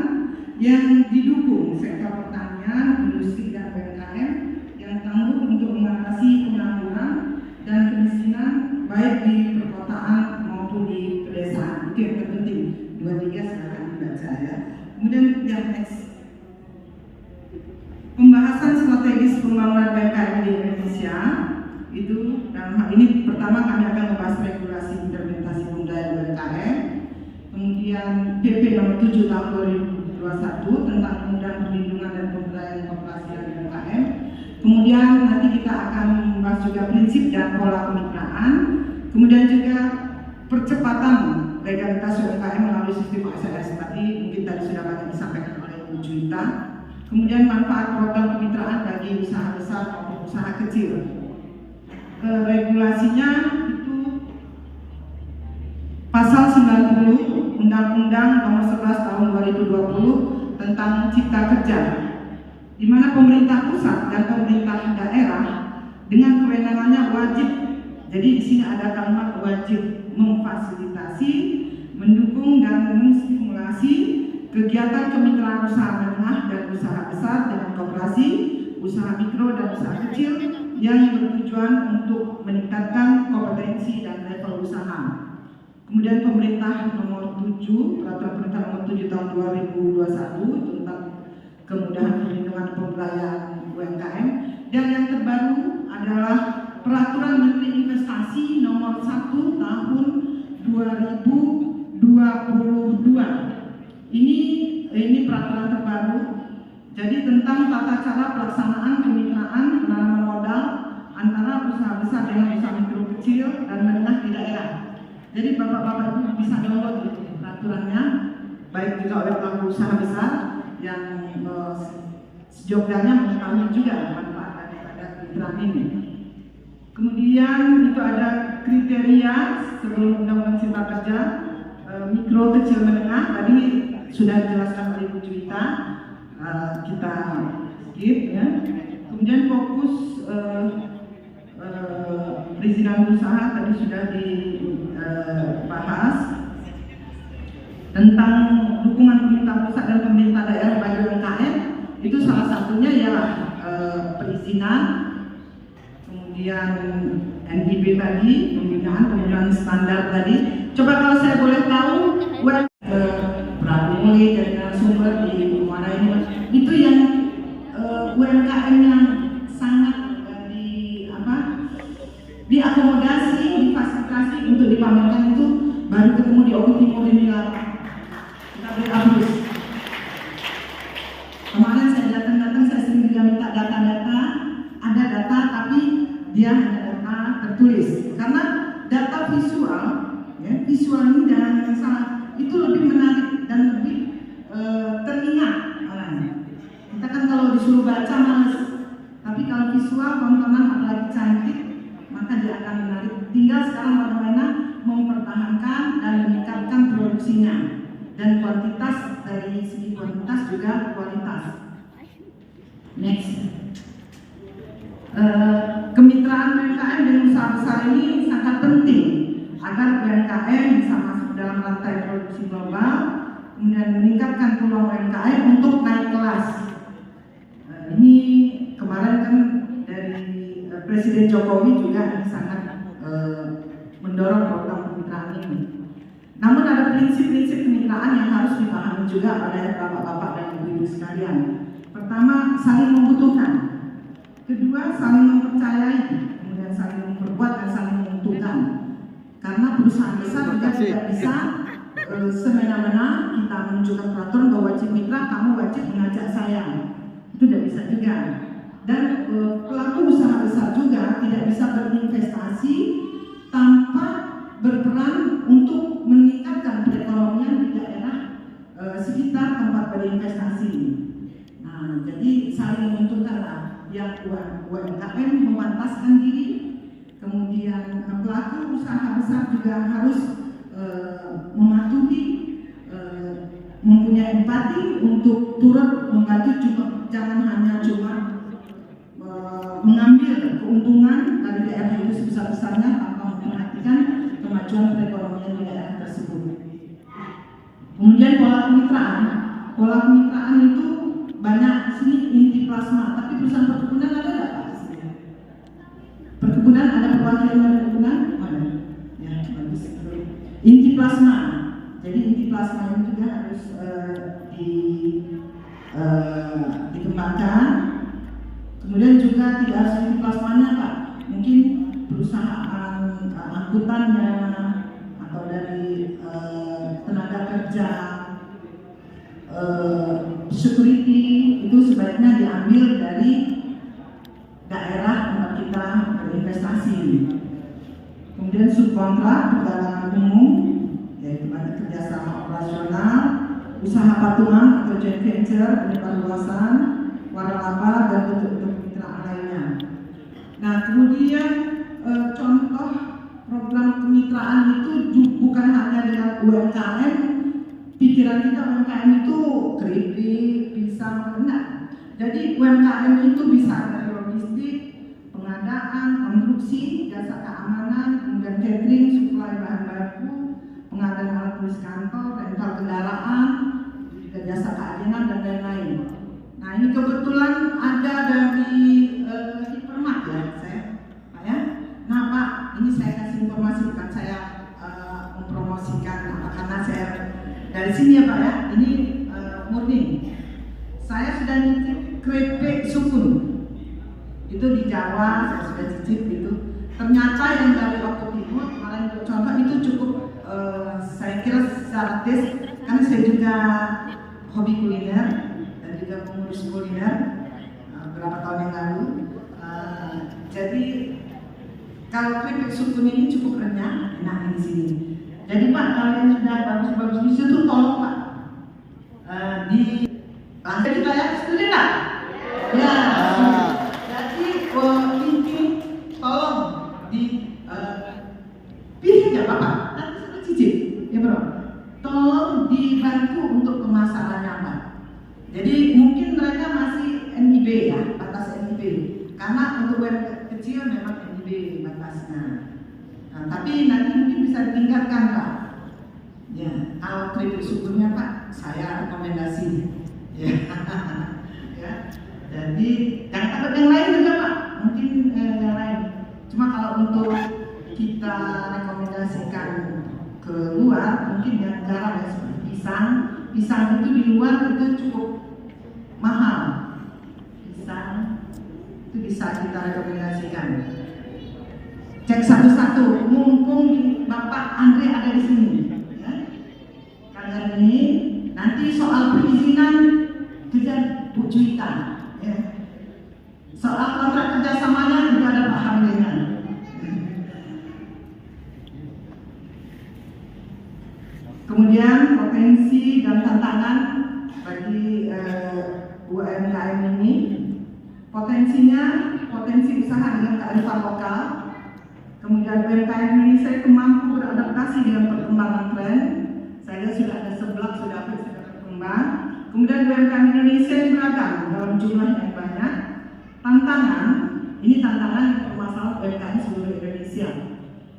yang didukung sektor pertanian, industri dan UMKM yang tangguh untuk mengatasi pengangguran dan kemiskinan baik di perkotaan maupun di pedesaan. Itu yang terpenting. 23 silakan dibaca ya. Kemudian yang next, pembahasan strategis pembangunan UMKM di Indonesia itu dalam hal ini pertama kami akan membahas regulasi implementasi budaya UMKM, kemudian PP nomor 7 tahun 2021 tentang kemudahan perlindungan dan pemberdayaan koperasi dan UMKM. Kemudian nanti kita akan membahas juga prinsip dan pola kemitraan, kemudian juga percepatan legalitas UMKM melalui sistem ASS tadi mungkin tadi sudah banyak disampaikan oleh Bu Juwita. Kemudian manfaat program kemitraan bagi usaha besar maupun usaha kecil. Regulasinya itu pasal 90 Undang-Undang Nomor 11 Tahun 2020 tentang Cipta Kerja, di mana pemerintah pusat dan pemerintah daerah dengan kewenangannya wajib. Jadi di sini ada kalimat wajib memfasilitasi, mendukung dan menstimulasi kegiatan kemitraan usaha menengah dan usaha besar dengan koperasi, usaha mikro dan usaha kecil yang bertujuan untuk meningkatkan kompetensi dan level usaha. Kemudian pemerintah nomor 7, peraturan pemerintah nomor 7 tahun 2021 tentang kemudahan perlindungan pemberdayaan UMKM, dan yang terbaru adalah peraturan Menteri Investasi nomor 1 tahun 2022. Ini peraturan terbaru. Jadi tentang tata cara pelaksanaan kemitraan penanaman modal antara usaha besar dengan usaha mikro kecil dan menengah di daerah. Jadi bapak-bapak itu bisa download peraturannya, baik juga oleh pelaku usaha besar yang sejogjanya mengetahui juga manfaat daripada kemitraan ini. Kemudian itu ada kriteria sebelum Undang-Undang Cipta Kerja, mikro kecil menengah tadi sudah dijelaskan oleh Bu Juwita, kita skip ya. Kemudian fokus perizinan usaha tadi sudah dibahas tentang dukungan pemerintah pusat dan pemerintah daerah bagi UMKM. Itu salah satunya ialah perizinan, kemudian NIB tadi, pembinaan standar tadi. Coba kalau saya boleh tahu, mulai dari narasumber di mana ini, itu yang UMKM yang sangat diakomodasi, difasilitasi untuk dipamerkan itu baru ketemu di Oku Timur ini lah. Kita beri aplaus. Kemarin saya datang saya sering juga minta data-data, ada data tapi dia hanya data tertulis, karena data visual, ya, visual ini jangan yang salah, itu lebih menarik dan lebih teringat orangnya. Kita kan kalau disuruh baca males, tapi kalau visual tontonan apalagi cantik maka dia akan menarik. Tinggal sekarang bagaimana mempertahankan dan meningkatkan produksinya dan kuantitas, dari segi kuantitas juga kualitas. Next. Kemitraan UMKM dengan usaha besar ini sangat penting agar UMKM bisa masuk dalam rantai produksi global, kemudian meningkatkan peluang UMKM untuk naik kelas. Ini kemarin kan dari Presiden Jokowi juga sangat mendorong program kemitraan ini. Namun ada prinsip-prinsip kemitraan yang harus dipahami juga oleh bapak-bapak dan ibu-ibu sekalian. Pertama, saling membutuhkan. Kedua, saling mempercayai. Kemudian saling memperkuat dan saling menguntungkan. Karena perusahaan besar juga tidak bisa semena-mena kita menunjukkan peraturan bahwa wajib mitra, kamu wajib mengajak saya. Itu tidak bisa juga. Dan pelaku usaha besar juga tidak bisa berinvestasi tanpa berperan untuk meningkatkan perekonomian di daerah sekitar tempat berinvestasi. Nah, jadi saling menguntungkanlah. Yang UMKM memantaskan diri, kemudian pelaku usaha besar juga harus mematuhi, mempunyai empati untuk turut membantu, jangan hanya cuma mengambil keuntungan dari daerah itu sebesar-besarnya tanpa memperhatikan kemajuan perekonomian di daerah tersebut. Kemudian pola kemitraan itu banyak di sini inti plasma, tapi perusahaan perkebunan ada nggak Pak? Perkebunan ada perwakilan dari perkebunan? Ada. Ya, bagus. Inti plasma. Jadi inti plasma ini juga harus dikembangkan. Kemudian juga tidak harus inti plasmanya Pak. Mungkin perusahaan angkutannya atau dari tenaga kerja, security itu sebaiknya diambil dari daerah tempat kita berinvestasi. Kemudian subkontrak perdagangan umum, yaitu ada kerjasama operasional, usaha patungan atau joint venture, penyebar luasan, waralaba dan bentuk-bentuk kemitraan lainnya. Nah, kemudian contoh program kemitraan itu bukan hanya dengan UMKM. Pikiran kita UMKM itu keripik, pisang, benar. Jadi UMKM itu bisa dari logistik, pengadaan, konstruksi, jasa keamanan, kemudian catering, suplai bahan baku, pengadaan alat tulis kantor, rental kendaraan, juga jasa keagenan dan lain-lain. Nah, ini kebetulan ada dari Hipermat ya, saya, Pak ya. Nah Pak, ini saya kasih informasi, bukan saya mempromosikan apa, karena saya dari sini ya Pak ya, ini murni. Saya sudah nyicip keripik sukun. Itu di Jawa, saya sudah cicip gitu. Ternyata yang dari Lombok Timur, kemarin contoh itu cukup, saya kira secara tes, karena saya juga hobi kuliner dan juga pengurus kuliner beberapa tahun yang lalu. Jadi kalau keripik sukun ini cukup renyah, enak di sini. Jadi Pak, kalau yang sudah bagus-bagus di situ tolong Pak di lantai kita ya, setuju nggak? Ya. Jadi ini tolong di pilih aja Bapak, nanti saya cicip, ya Bro. Tolong dibantu untuk pemasarannya Pak. Jadi mungkin mereka masih NIB ya, batas NIB. Karena untuk UMKM kecil memang NIB batasnya. Nah, tapi nanti mungkin bisa ditingkatkan Pak. Ya, kalau keripik sukunya Pak, saya rekomendasi. Ya, ya. Jadi jangan takut yang lain juga Pak. Mungkin yang lain. Cuma kalau untuk kita rekomendasikan ke luar, mungkin yang garam ya seperti pisang. Pisang itu di luar itu cukup mahal. Pisang itu bisa kita rekomendasikan. Cek satu-satu, mumpung Bapak Andre ada di sini. Ya. Kalian ini nanti soal perizinan kejar Bu Juwita. Ya. Soal kontrak kerjasamanya juga ada Pak Hamdena. Kemudian potensi dan tantangan bagi UMKM ini, potensi usaha dengan kearifan lokal. Kemudian UMKM ini saya mampu beradaptasi dengan perkembangan tren. Saya sudah ada 11 sudah berkembang. Kemudian UMKM Indonesia yang beragam dalam jumlah yang banyak. Tantangan, ini tantangan permasalahan UMKM seluruh Indonesia.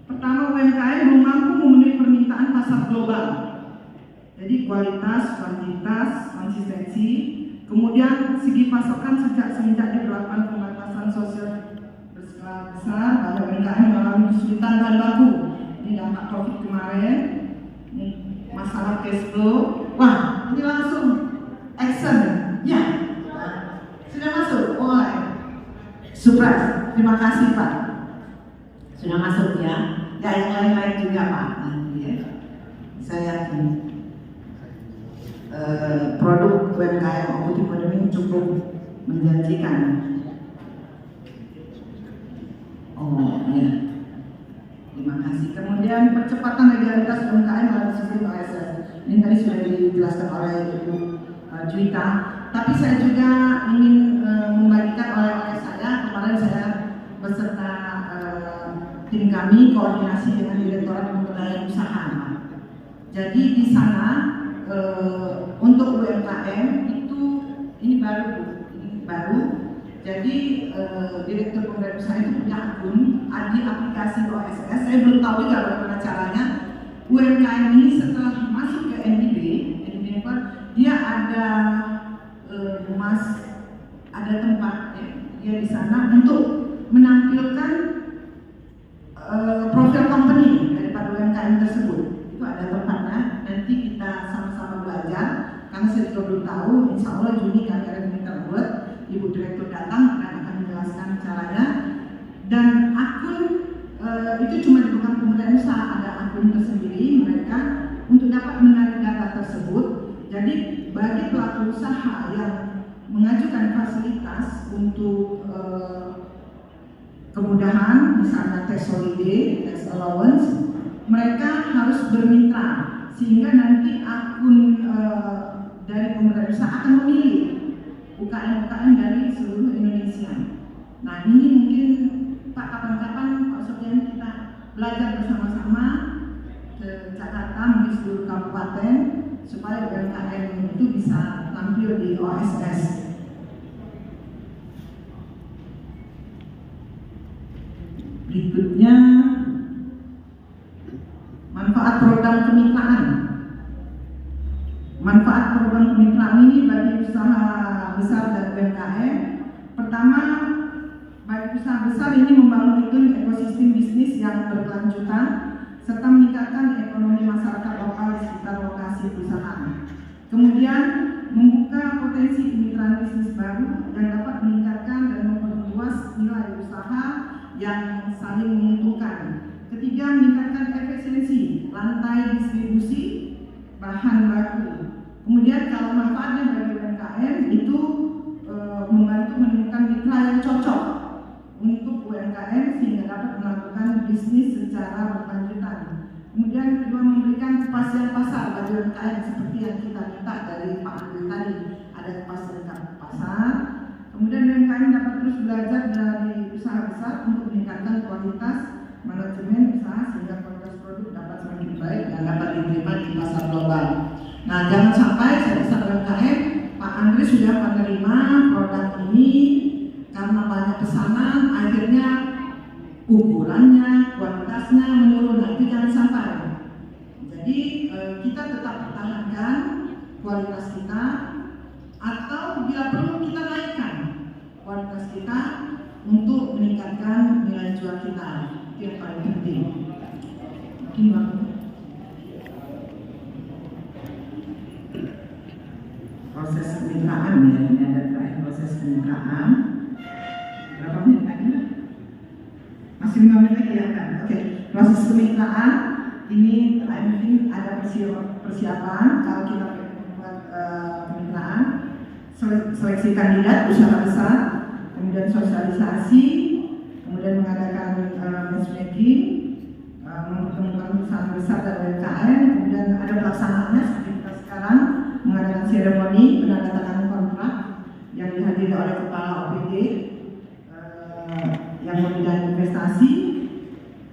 Pertama, UMKM belum mampu memenuhi permintaan pasar global. Jadi kualitas, kuantitas, konsistensi. Kemudian segi pasokan semenjak diberlakukan pembatasan sosial berskala besar, banyak UMKM mengalami kesulitan bahan baku. Ini dampak COVID kemarin, masalah cash flow. Wah, ini langsung action ya. Sudah masuk? Oh, surprise. Terima kasih Pak. Sudah masuk ya. Ya yang lain-lain juga Pak. Nanti ya. Saya yakin produk UMKM Optimal ini cukup menjanjikan. Oh ya. Terima kasih. Kemudian percepatan legalitas UMKM dalam sistem OSS. Ini tadi sudah dijelaskan oleh Ibu Juwita. Tapi saya juga ingin membagikan oleh saya, kemarin saya beserta tim kami koordinasi dengan Direktorat Pemberdayaan Usaha. Jadi di sana untuk UMKM itu ini baru. Jadi Direktur Pemberdayaan Usaha itu punya akun di aplikasi OSS. Saya belum tahu juga bagaimana caranya. UMKM ini setelah masuk ke NDB dia ada ada tempat dia di sana untuk menampilkan profil company daripada UMKM tersebut. Itu ada tempatnya. Nanti kita sama-sama belajar. Karena saya juga belum tahu. Insya Allah Juni kami akan minta buat Ibu Direktur datang dan akan menjelaskan caranya. Dan akun itu cuma di bukan pemberdayaan usaha, ada akun tersendiri mereka untuk dapat menarik data tersebut. Jadi bagi pelaku usaha yang mengajukan fasilitas untuk kemudahan, misalnya tax holiday, tax allowance, mereka harus bermitra sehingga nanti akun dari pemberdayaan usaha akan memilih UKM-UKM dari seluruh Indonesia. Nah ini mungkin Pak kapan-kapan Pak Sofian kita belajar bersama-sama ke Jakarta, mungkin seluruh kabupaten supaya UMKM itu bisa tampil di OSS. Berikutnya manfaat program kemitraan. Manfaat program kemitraan ini bagi usaha besar dan UMKM. Pertama, bagi usaha besar ini membangun iklim ekosistem bisnis yang berkelanjutan serta meningkatkan ekonomi masyarakat lokal di sekitar lokasi perusahaan. Kemudian membuka potensi kemitraan bisnis baru yang dapat meningkatkan dan memperluas nilai usaha yang saling menguntungkan. Ketiga, meningkatkan efisiensi rantai distribusi bahan baku. Kemudian kalau manfaatnya bagi UMKM itu membantu menemukan mitra yang cocok untuk UMKM sehingga dapat melakukan bisnis secara berkelanjutan. Kemudian kedua, memberikan kepastian pasar bagi UMKM seperti yang kita minta dari Pak Andri tadi, ada kepastian pasar. Kemudian UMKM dapat terus belajar dari usaha besar untuk meningkatkan kualitas manajemen usaha sehingga kualitas produk dapat semakin baik dan dapat diterima di pasar global. Nah, jangan sampai sebesar UMKM Pak Andri sudah menerima produk ini karena banyak pesanan, akhirnya ukurannya, kualitasnya menurun. Nah, itu jangan sampai. Jadi kita tetap pertahankan kualitas kita, atau bila perlu kita naikkan kualitas kita untuk meningkatkan nilai jual kita. Itu yang paling penting. Mungkin proses kemitraan ya, ini ada terakhir proses kemitraan. Berapa menit lagi? Masih 5 menit lagi ya kan? Oke. Proses kemitraan ini mungkin ada persiapan kalau kita membuat kemitraan, seleksi kandidat usaha besar, kemudian sosialisasi, kemudian mengadakan matchmaking, mempertemukan perusahaan besar dan UMKM, kemudian ada pelaksanaannya seperti kita sekarang mengadakan seremoni penandatanganan kontrak yang dihadiri oleh kepala OPD yang membidangi investasi,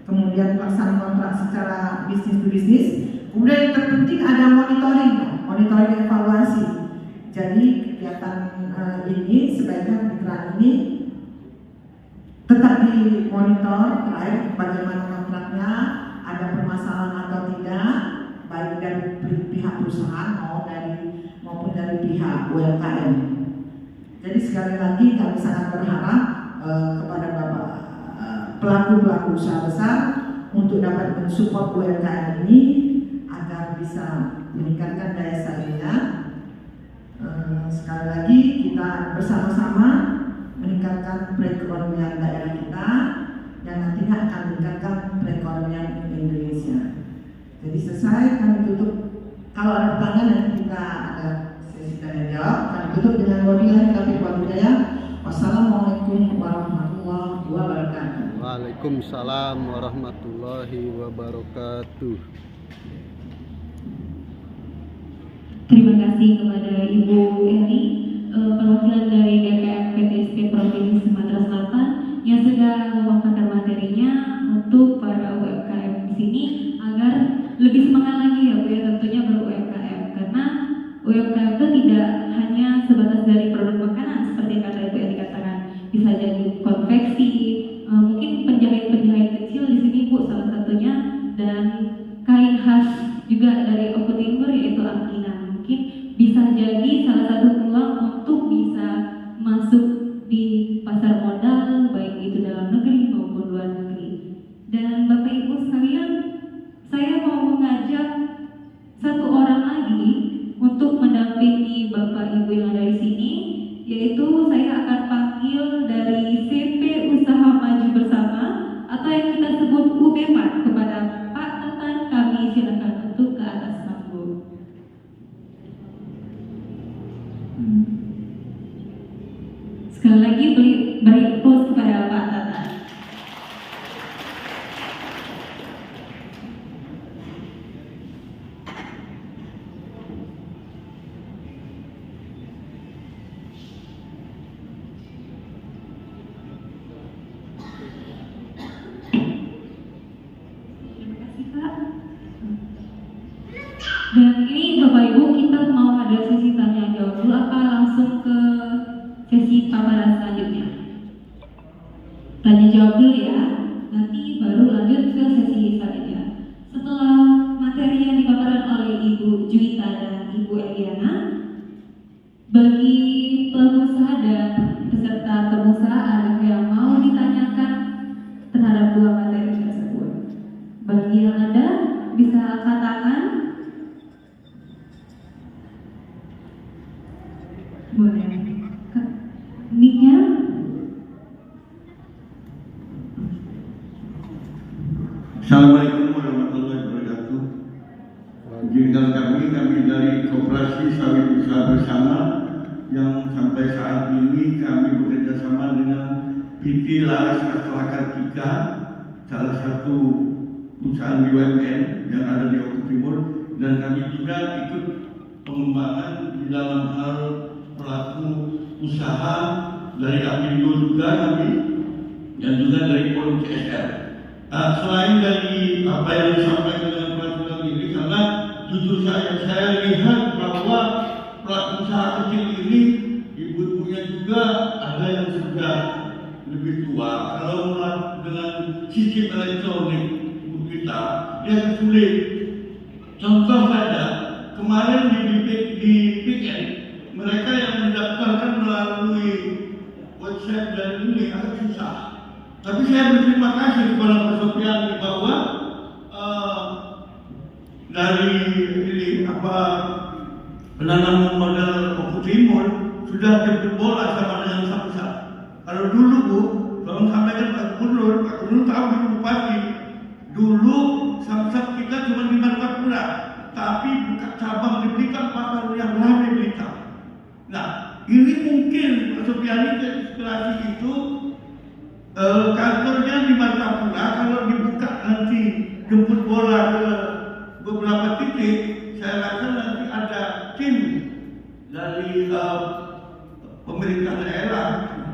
kemudian pelaksanaan kontrak secara bisnis to bisnis. Kemudian yang terpenting ada monitoring evaluasi. Jadi kegiatan ini sebaiknya kemitraan ini tetap dimonitor terkait bagaimana kontraknya, ada permasalahan atau tidak, baik dari pihak perusahaan maupun dari pihak UMKM. Jadi sekali lagi kami sangat berharap kepada Bapak pelaku usaha besar untuk dapat mensupport UMKM ini agar bisa meningkatkan daya saingnya. Sekali lagi kita bersama-sama meningkatkan perekonomian daerah kita dan nantinya akan meningkatkan perekonomian Indonesia. Jadi selesai kami tutup. Kalau ada pertanyaan nanti kita ada sesi tanya jawab. Kami tutup dengan wabillahi taufiq wal hidayah. Wassalamualaikum warahmatullahi wabarakatuh. Waalaikumsalam warahmatullahi wabarakatuh. Terima kasih kepada Ibu Eri, perwakilan dari GKM PTSP Provinsi Sumatera Selatan yang sudah memaparkan materinya untuk para UMKM di sini agar lebih semangat lagi ya Bu ya, tentunya ber-UMKM, karena UMKM itu tidak hanya sebatas dari produk makanan seperti yang kata Ibu Eri katakan, bisa jadi konveksi, mungkin penjahit-penjahit kecil di sini Bu salah satunya, dan kain khas juga dari Oku Timur yaitu angkinan. Mungkin bisa jadi salah satu peluang untuk bisa masuk di pasar modal baik itu dalam negeri maupun luar negeri. Dan Bapak Ibu sekalian, saya mau mengajak satu orang lagi untuk mendampingi Bapak Ibu yang ada di sini, yaitu saya akan panggil dari CP Usaha Maju Bersama atau yang kita sebut UBMAT kepada Pak Tatan. Kami silakan untuk ke atas panggung. Sekali lagi beri applause kepada Pak Tatan. Terima kasih Pak. Dan ini Bapak Ibu kita mau ada sesi tanya jawab dulu apa langsung ke sesi paparan selanjutnya? Tanya jawab dulu ya, nanti baru lanjut ke sesi selanjutnya. Setelah materi yang dipaparkan oleh Ibu Juwita dan Ibu Eliana, bagi pelaku usaha dan peserta pengusaha yang mau ditanyakan terhadap dua materi tersebut, bagi yang ada bisa angkat tangan. Boleh. Mic-nya. Assalamualaikum warahmatullahi wabarakatuh. Izinkan kami dari Koperasi Sawit Usaha Bersama yang sampai saat ini kami bekerja sama dengan PT Laras Masyarakat Tika, salah satu perusahaan BUMN yang ada di Oku Timur, dan kami juga ikut pengembangan di dalam hal pelaku usaha dari Apindo juga kami, dan juga dari Forum CSR. Selain dari apa yang disampaikan dengan peraturan ini, karena jujur saya lihat bahwa pelaku usaha kecil ini ibu-ibunya juga ada yang sudah lebih tua. Kalau dengan sistem elektronik ibu kita, dia sulit. Contoh saja kemarin di PN, mereka yang mendaftarkan melalui website dan ini agak susah. Tapi saya berterima kasih kepada Pak Sofiani bahwa dari ini penanaman modal Oku Timur sudah jemput bola sama dengan Samsat. Kalau dulu Bu, tolong sampaikan Pak Gubernur tahu di Bupati, dulu Samsat kita cuma di Martapura, tapi buka cabang di Blitar, pasar yang lain di Blitar. Nah, ini mungkin Pak Sofiani terinspirasi itu. Kantornya di Martapura, kalau dibuka nanti jemput bola ke beberapa titik, saya rasa nanti ada tim dari pemerintah daerah,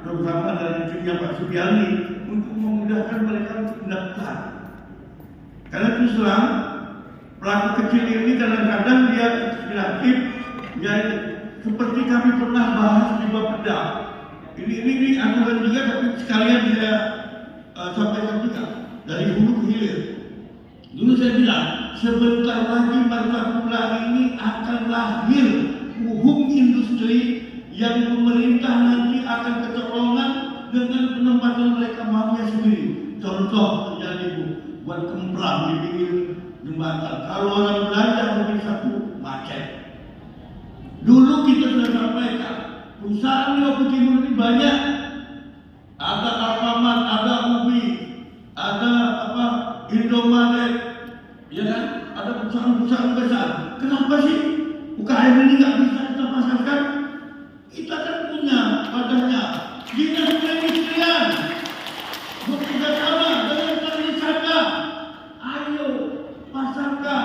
terutama dari timnya Pak Subiani, untuk memudahkan mereka untuk mendaftar. Karena terus terang, pelaku kecil ini kadang-kadang dia inspiratif, dia seperti kami Bapeda. Ini aturan juga, tapi sekalian saya sampaikan juga dari hulu ke hilir. Dulu saya bilang, sebentar lagi Martapura ini akan lahir home industri yang pemerintah nanti akan kecolongan dengan penempatan mereka maunya sendiri. Contoh terjadi Bu, buat kemplang di pinggir jembatan. Kalau orang belanja mobil satu, macet. Dulu kita sudah sampaikan, perusahaan di Lombok Timur ini banyak. Ada Alfamart, ada Ubi, ada Indomaret, ya kan? Ada perusahaan-perusahaan besar. Kenapa sih UKM ini nggak bisa kita pasarkan? Kita kan punya padanya dinas perindustrian bekerja sama dengan pariwisata. Ayo pasarkan.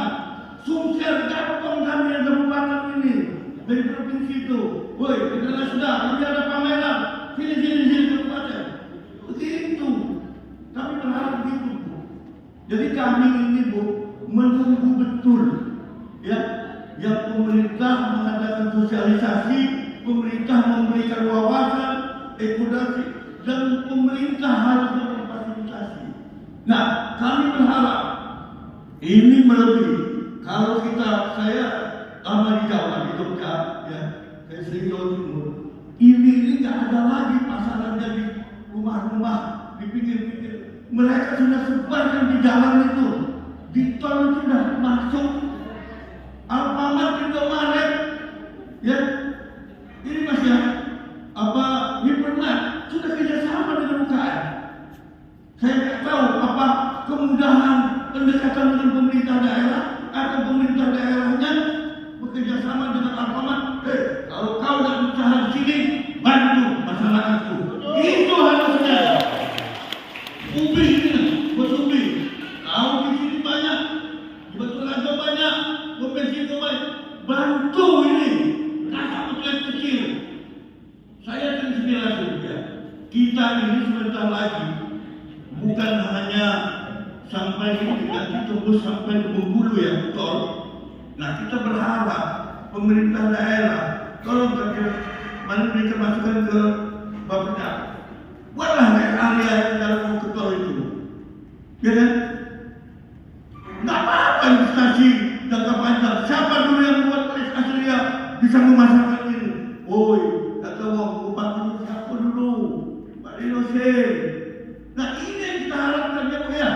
Sumsel gampang kami yang kabupaten ini dari provinsi itu. Woi, kita sudah, ini ada pameran. Sini kabupaten. Begitu. Kami berharap begitu, Bu. Jadi kami ini, Bu, menunggu betul, ya, yang pemerintah mengadakan sosialisasi, pemerintah memberikan wawasan, edukasi, dan pemerintah harus memfasilitasi. Nah, kami berharap ini melebihi. Kalau saya lama di Jawa, di Jogja, ya, saya sering Jawa Timur. Ini nggak ada lagi pasarannya di rumah-rumah, di pinggir-pinggir. Mereka sudah sebarkan di jalan itu, di tol sudah masuk. Alfamart, Indomaret, ya, ini Mas ya, Hypermart sudah kerjasama dengan UKM. Saya nggak tahu apa kemudahan pendekatan dengan pemerintah daerah atau pemerintah daerahnya bekerja sama dengan Alfamart. Kalau kau nggak usaha di sini, bantu masyarakatku. Itu harusnya. Ubi ini, buat ubi. Kau di sini banyak, di Batu Raja banyak, bensin banyak. Bantu ini, kakak outlet kecil. Saya terinspirasi ya. Kita ini sebentar lagi bukan hanya sampai ini, nanti tembus sampai ke Bengkulu ya, tol. Nah, kita berharap pemerintah daerah, kalau mana mereka masukkan ke Bapeda, buatlah area yang dalam ke tol itu, ya kan? Nggak apa-apa investasi jangka panjang. Siapa dulu yang buat Asria bisa memasarkan ini? Woi, kata wong bupati siapa dulu? Pak Dinose. Nah, ini yang kita harapkan ya, Bu ya.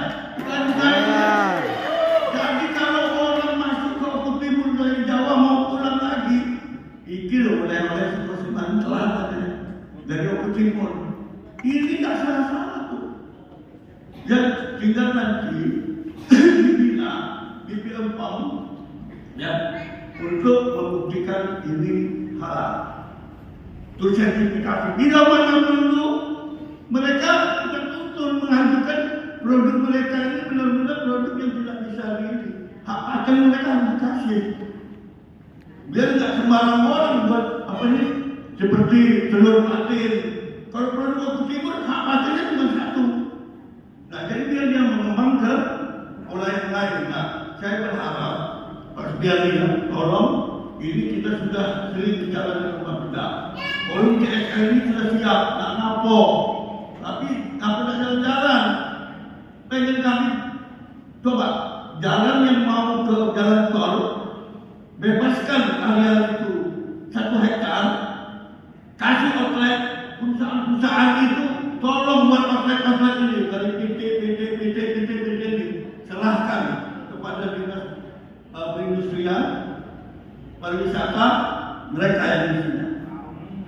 Jadi kalau orang masuk ke Lombok Timur dari Jawa mau pulang lagi, iki loh oleh-oleh seperti mantelan katanya dari Lombok Timur. Ini nggak salah-salah tuh. Ya, tinggal nanti dibina BPOM ya untuk membuktikan ini halal. Terus sertifikasi. Bila mana dulu mereka betul-betul mengajukan produk mereka ini benar-benar produk yang tidak bisa hak paten mereka harus dikasih. Biar nggak sembarang orang buat apa ini seperti telur patin. Kalau produk Lombok Timur hak patennya cuma satu. Nah, jadi biar dia mengembang ke pola yang lain. Nah, saya berharap Pak Setiani ya, tolong ini kita sudah sering bicara dengan Bapeda. Forum CSR ini sudah siap, nggak ngapok. Tapi nggak jalan-jalan. Pengen kami coba jalan yang mau ke jalan tol, bebaskan area itu 1 hektar, kasih outlet perusahaan-perusahaan itu, tolong buat outlet ini dari PT ini, serahkan kepada dinas perindustrian, pariwisata, mereka yang di sini.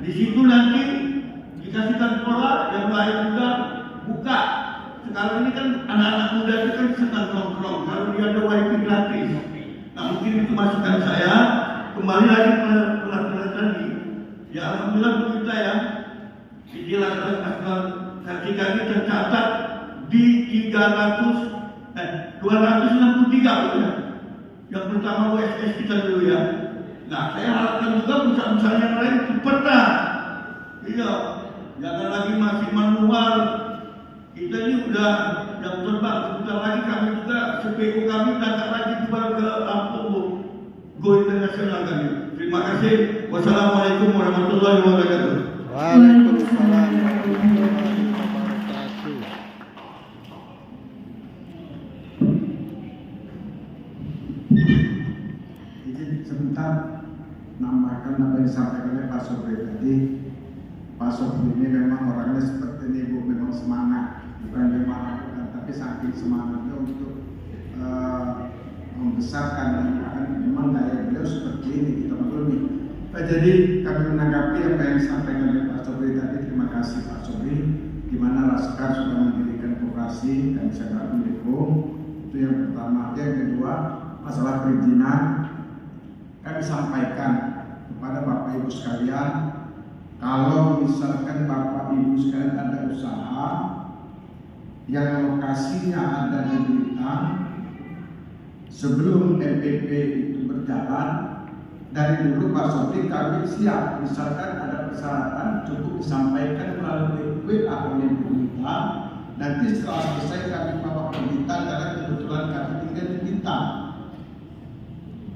Di situ nanti dikasihkan pola yang lain juga buka. Sekarang ini kan anak-anak muda itu kan senang nongkrong, kalau dia ada wifi gratis. Nah, mungkin itu masukan saya. Kembali lagi pelatihan tadi. Ya, alhamdulillah kita ya, dijelaskan kaki kami tercatat di 263 ya. Yang pertama USS kita dulu ya. Nah, saya harapkan juga perusahaan-perusahaan yang lain cepat. Iya, jangan lagi masih manual. Kita ini udah jam terbang. Sebentar lagi kami juga CPO kami datang lagi kembali ke Lampung, Go internasional kami. Terima kasih. Wassalamualaikum warahmatullahi wabarakatuh. Waalaikumsalam warahmatullahi wabarakatuh. Izin sebentar nambahkan apa yang disampaikan oleh Pak Sobri tadi. Pak Sobri ini memang orangnya seperti ini Bu, memang semangat, bukan memang tapi saking semangatnya untuk membesarkan dan memang gaya beliau seperti ini kita maklumi. Jadi kami menanggapi apa yang disampaikan oleh Pak Sobri tadi. Terima kasih Pak Sobri. Gimana Laskar sudah mendirikan koperasi dan sangat mendukung. Itu yang pertama. Yang kedua, masalah perizinan kami sampaikan kepada Bapak Ibu sekalian, kalau misalkan Bapak Ibu sekalian ada usaha yang lokasinya ada di Blitar, sebelum MPP itu berjalan, dari dulu Pak Sobri kami siap, misalkan ada persyaratan cukup disampaikan melalui WA oleh pemerintah. Nanti setelah selesai kami bawa ke Blitar, karena kebetulan kami tinggal di Blitar.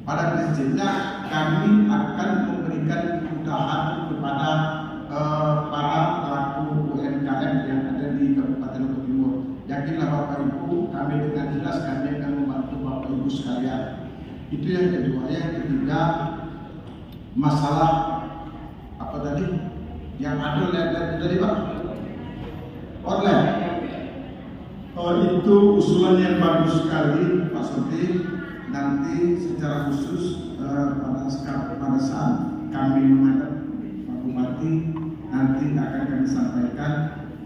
Pada prinsipnya kami akan memberikan kemudahan kepada para pelaku UMKM yang ada di Kabupaten Lombok Timur. Yakinlah Bapak Ibu, kami dengan jelas kami akan membantu Bapak Ibu sekalian. Itu yang kedua. Yang ketiga, masalah apa tadi? Yang ada tadi Pak? Online. Itu usulan yang bagus sekali Pak Sobri. Nanti secara khusus pada saat kami menghadap Pak Bupati nanti akan kami sampaikan,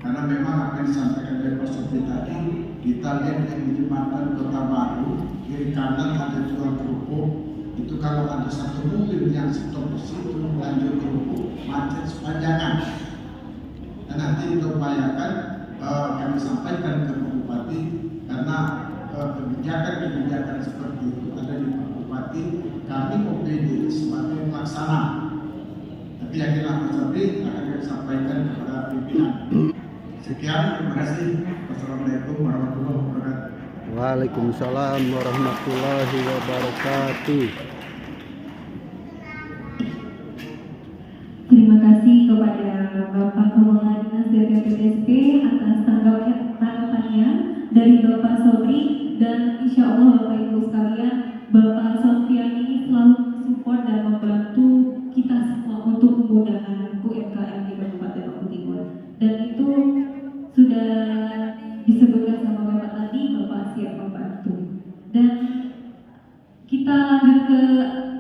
karena memang apa yang disampaikan oleh Pak Sobri tadi, kita lihat yang di Jembatan Kota Baru kiri kanan ada jual kerupuk. Itu kalau ada satu mobil yang stop di situ lanjut kerupuk macet sepanjangan. Dan nanti diupayakan kami sampaikan ke Pak Bupati, karena kebijakan-kebijakan seperti itu ada di Pak Bupati. Kami OPD sebagai pelaksana. Tapi yakinlah Pak Sobri akan kami sampaikan kepada pimpinan. Sekian, terima kasih. Wassalamualaikum warahmatullahi wabarakatuh. Waalaikumsalam warahmatullahi wabarakatuh. Terima kasih kepada Bapak Kepala Dinas DPPSP atas tanggapannya dari Bapak Sobri, dan insya Allah Bapak Ibu sekalian, Bapak Sofian ini selalu support dan membantu kita semua untuk kemudahan UMKM di Kabupaten Lombok Timur. Dan itu sudah disebutkan sama Bapak tadi, Bapak siap membantu. Dan kita lanjut ke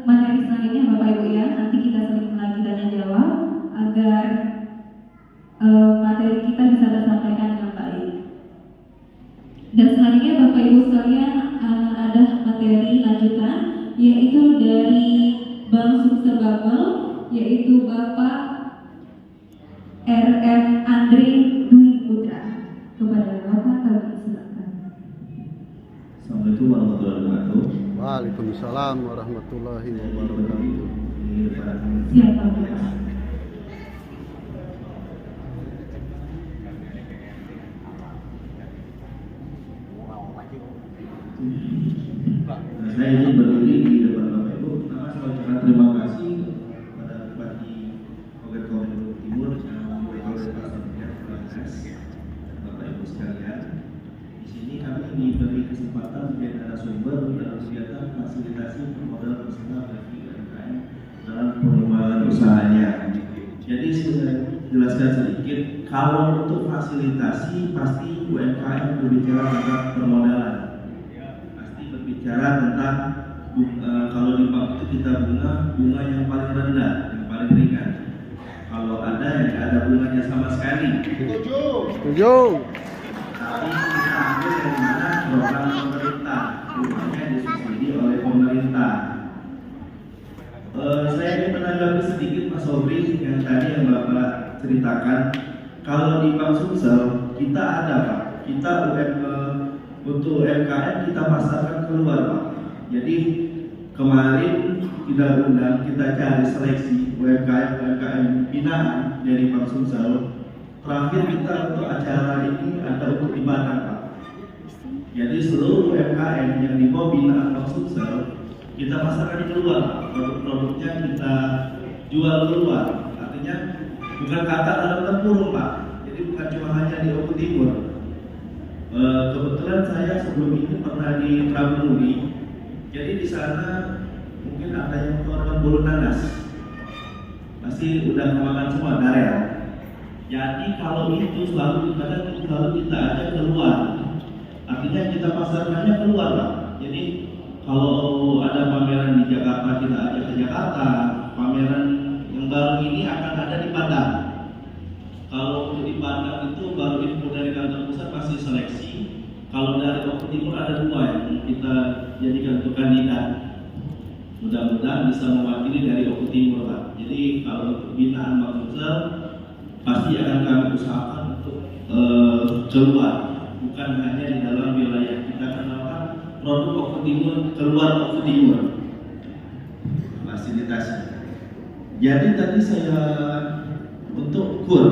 materi selanjutnya Bapak Ibu ya. Nanti kita saling lagi tanya jawab agar materi kita bisa tersampaikan dengan baik. Dan selanjutnya Bapak Ibu sekalian ada materi lanjutan, yaitu dari Bank Sumsel Babel, yaitu Bapak RM Andre Dwi Putra. Kepada Bapak kami silakan. Assalamualaikum warahmatullahi wabarakatuh. Waalaikumsalam warahmatullahi wabarakatuh. Siap Bapak. Saya ingin berdiri di depan Bapak Ibu. Pertama saya ucapkan terima kasih kepada Bupati Kabupaten Lombok Timur yang memperoleh Bapak Ibu sekalian. Di sini kami diberi kesempatan sebagai narasumber dalam kegiatan fasilitasi permodalan usaha bagi UMKM dalam pengembangan usahanya. Jadi saya jelaskan sedikit, kalau untuk fasilitasi pasti UMKM berbicara tentang permodalan. Bicara tentang kalau di bank itu kita bunga yang paling rendah, yang paling ringan. Kalau ada yang ada bunganya sama sekali. Setuju. Tapi kita ambil dari mana program pemerintah, bunganya disubsidi oleh pemerintah. Saya ingin menanggapi sedikit Pak Sobri yang tadi yang Bapak ceritakan. Kalau di Bank Sumsel kita ada Pak, kita untuk UMKM kita pasarkan keluar Pak. Jadi kemarin kita undang, kita cari seleksi UMKM binaan dari Bank Sumsel. Terakhir kita untuk acara ini ada untuk di Batam Pak. Jadi seluruh UMKM yang di bawah binaan Bank Sumsel kita pasarkan keluar, produk-produknya kita jual keluar. Artinya bukan kata dalam tempurung Pak. Jadi bukan cuma hanya di Oku Timur. Kebetulan saya sebelum ini pernah di Pramunuri. Jadi di sana mungkin ada yang tahu bulu nanas. Pasti udah makan semua garel. Jadi kalau itu selalu kita ajak keluar. Artinya kita pasarkannya keluar Pak. Jadi kalau ada pameran di Jakarta kita ajak ke Jakarta. Pameran yang baru ini akan ada di Padang. Kalau untuk di Padang itu baru info dari kantor pusat masih seleksi. Kalau dari Oku Timur ada 2 yang kita jadikan untuk kandidat. Mudah-mudahan bisa mewakili dari Oku Timur Pak. Jadi kalau untuk binaan Bang Sumsel pasti akan kami usahakan untuk keluar, bukan hanya di dalam wilayah kita kenalkan produk Oku Timur keluar Oku Timur. Fasilitasi. Jadi tadi saya untuk KUR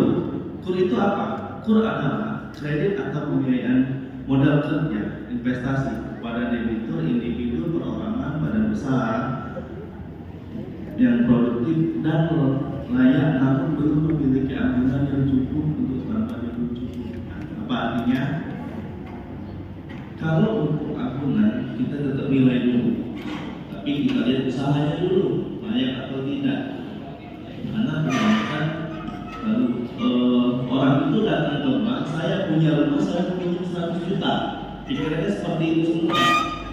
itu apa? KUR adalah kredit atau pembiayaan modal kerja investasi kepada debitur, individu, perorangan, badan usaha yang produktif dan layak namun belum memiliki anggaran yang cukup untuk tambahan yang cukup. Apa artinya? Kalau untuk akuntan kita tetap nilai dulu, tapi kita lihat usahanya dulu layak atau tidak. Karena kebanyakan orang itu datang ke bank, saya punya rumah, saya pinjam 100 juta. Pikirannya seperti itu semua,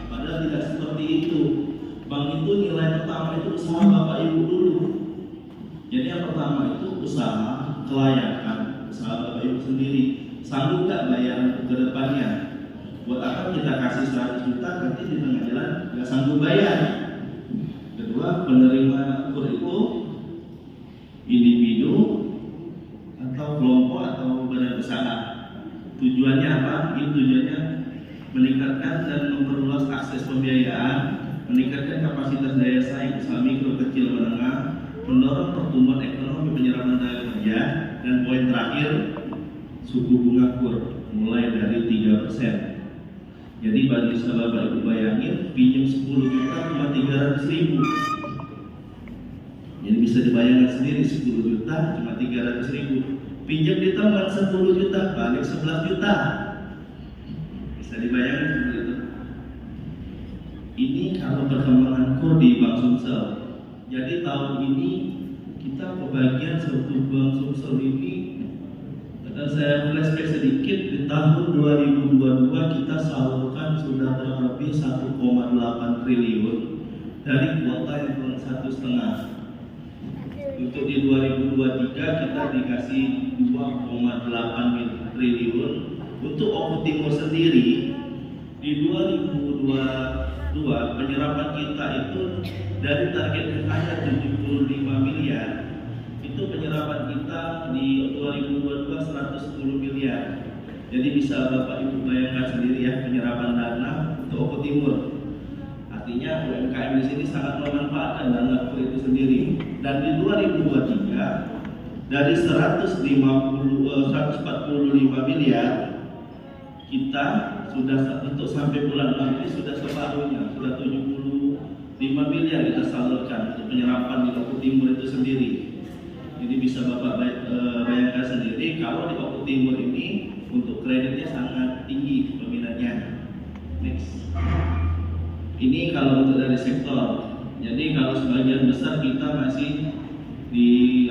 padahal tidak seperti itu. Bank itu nilai pertama itu usaha Bapak Ibu dulu. Jadi yang pertama itu usaha kelayakan, usaha Bapak Ibu sendiri. Sanggup nggak bayar ke depannya? Buat apa kita kasih 100 juta nanti di tengah jalan nggak sanggup bayar? Kedua, penerima KUR itu individu atau kelompok atau badan usaha. Tujuannya apa? Ini tujuannya meningkatkan dan memperluas akses pembiayaan, meningkatkan kapasitas daya saing usaha mikro, kecil, menengah, mendorong pertumbuhan ekonomi, penyerapan tenaga kerja, dan poin terakhir suku bunga KUR mulai dari 3%. Jadi bagi Bapak Ibu bayangin pinjam 10 juta cuma 300.000. Jadi bisa dibayangkan sendiri 10 juta cuma 300.000. Pinjam di teman 10 juta balik 11 juta. Bisa dibayangkan seperti itu. Ini kalau perkembangan KUR di Bank Sumsel. Jadi tahun ini kita kebagian satu Bank Sumsel ini, saya flashback sedikit, di tahun 2022 kita salurkan sudah terlebih 1,8 triliun dari kuota yang kurang 1,5. Untuk di 2023 kita dikasih 2,8 triliun. Untuk Oku Timur sendiri di 2022 penyerapan kita itu dari target yang hanya 75 miliar, itu penyerapan kita di 2022 110 miliar. Jadi bisa Bapak Ibu bayangkan sendiri ya penyerapan dana untuk Oku Timur. Artinya UMKM di sini sangat memanfaatkan dana KUR itu sendiri. Dan di 2023 dari 145 miliar kita sudah untuk sampai bulan 6 ini sudah separuhnya, sudah 75 miliar kita salurkan untuk penyerapan di Oku Timur itu sendiri. Jadi bisa Bapak bayangkan sendiri kalau di Oku Timur ini untuk kreditnya sangat tinggi peminatnya. Next. Ini kalau untuk dari sektor. Jadi kalau sebagian besar kita masih di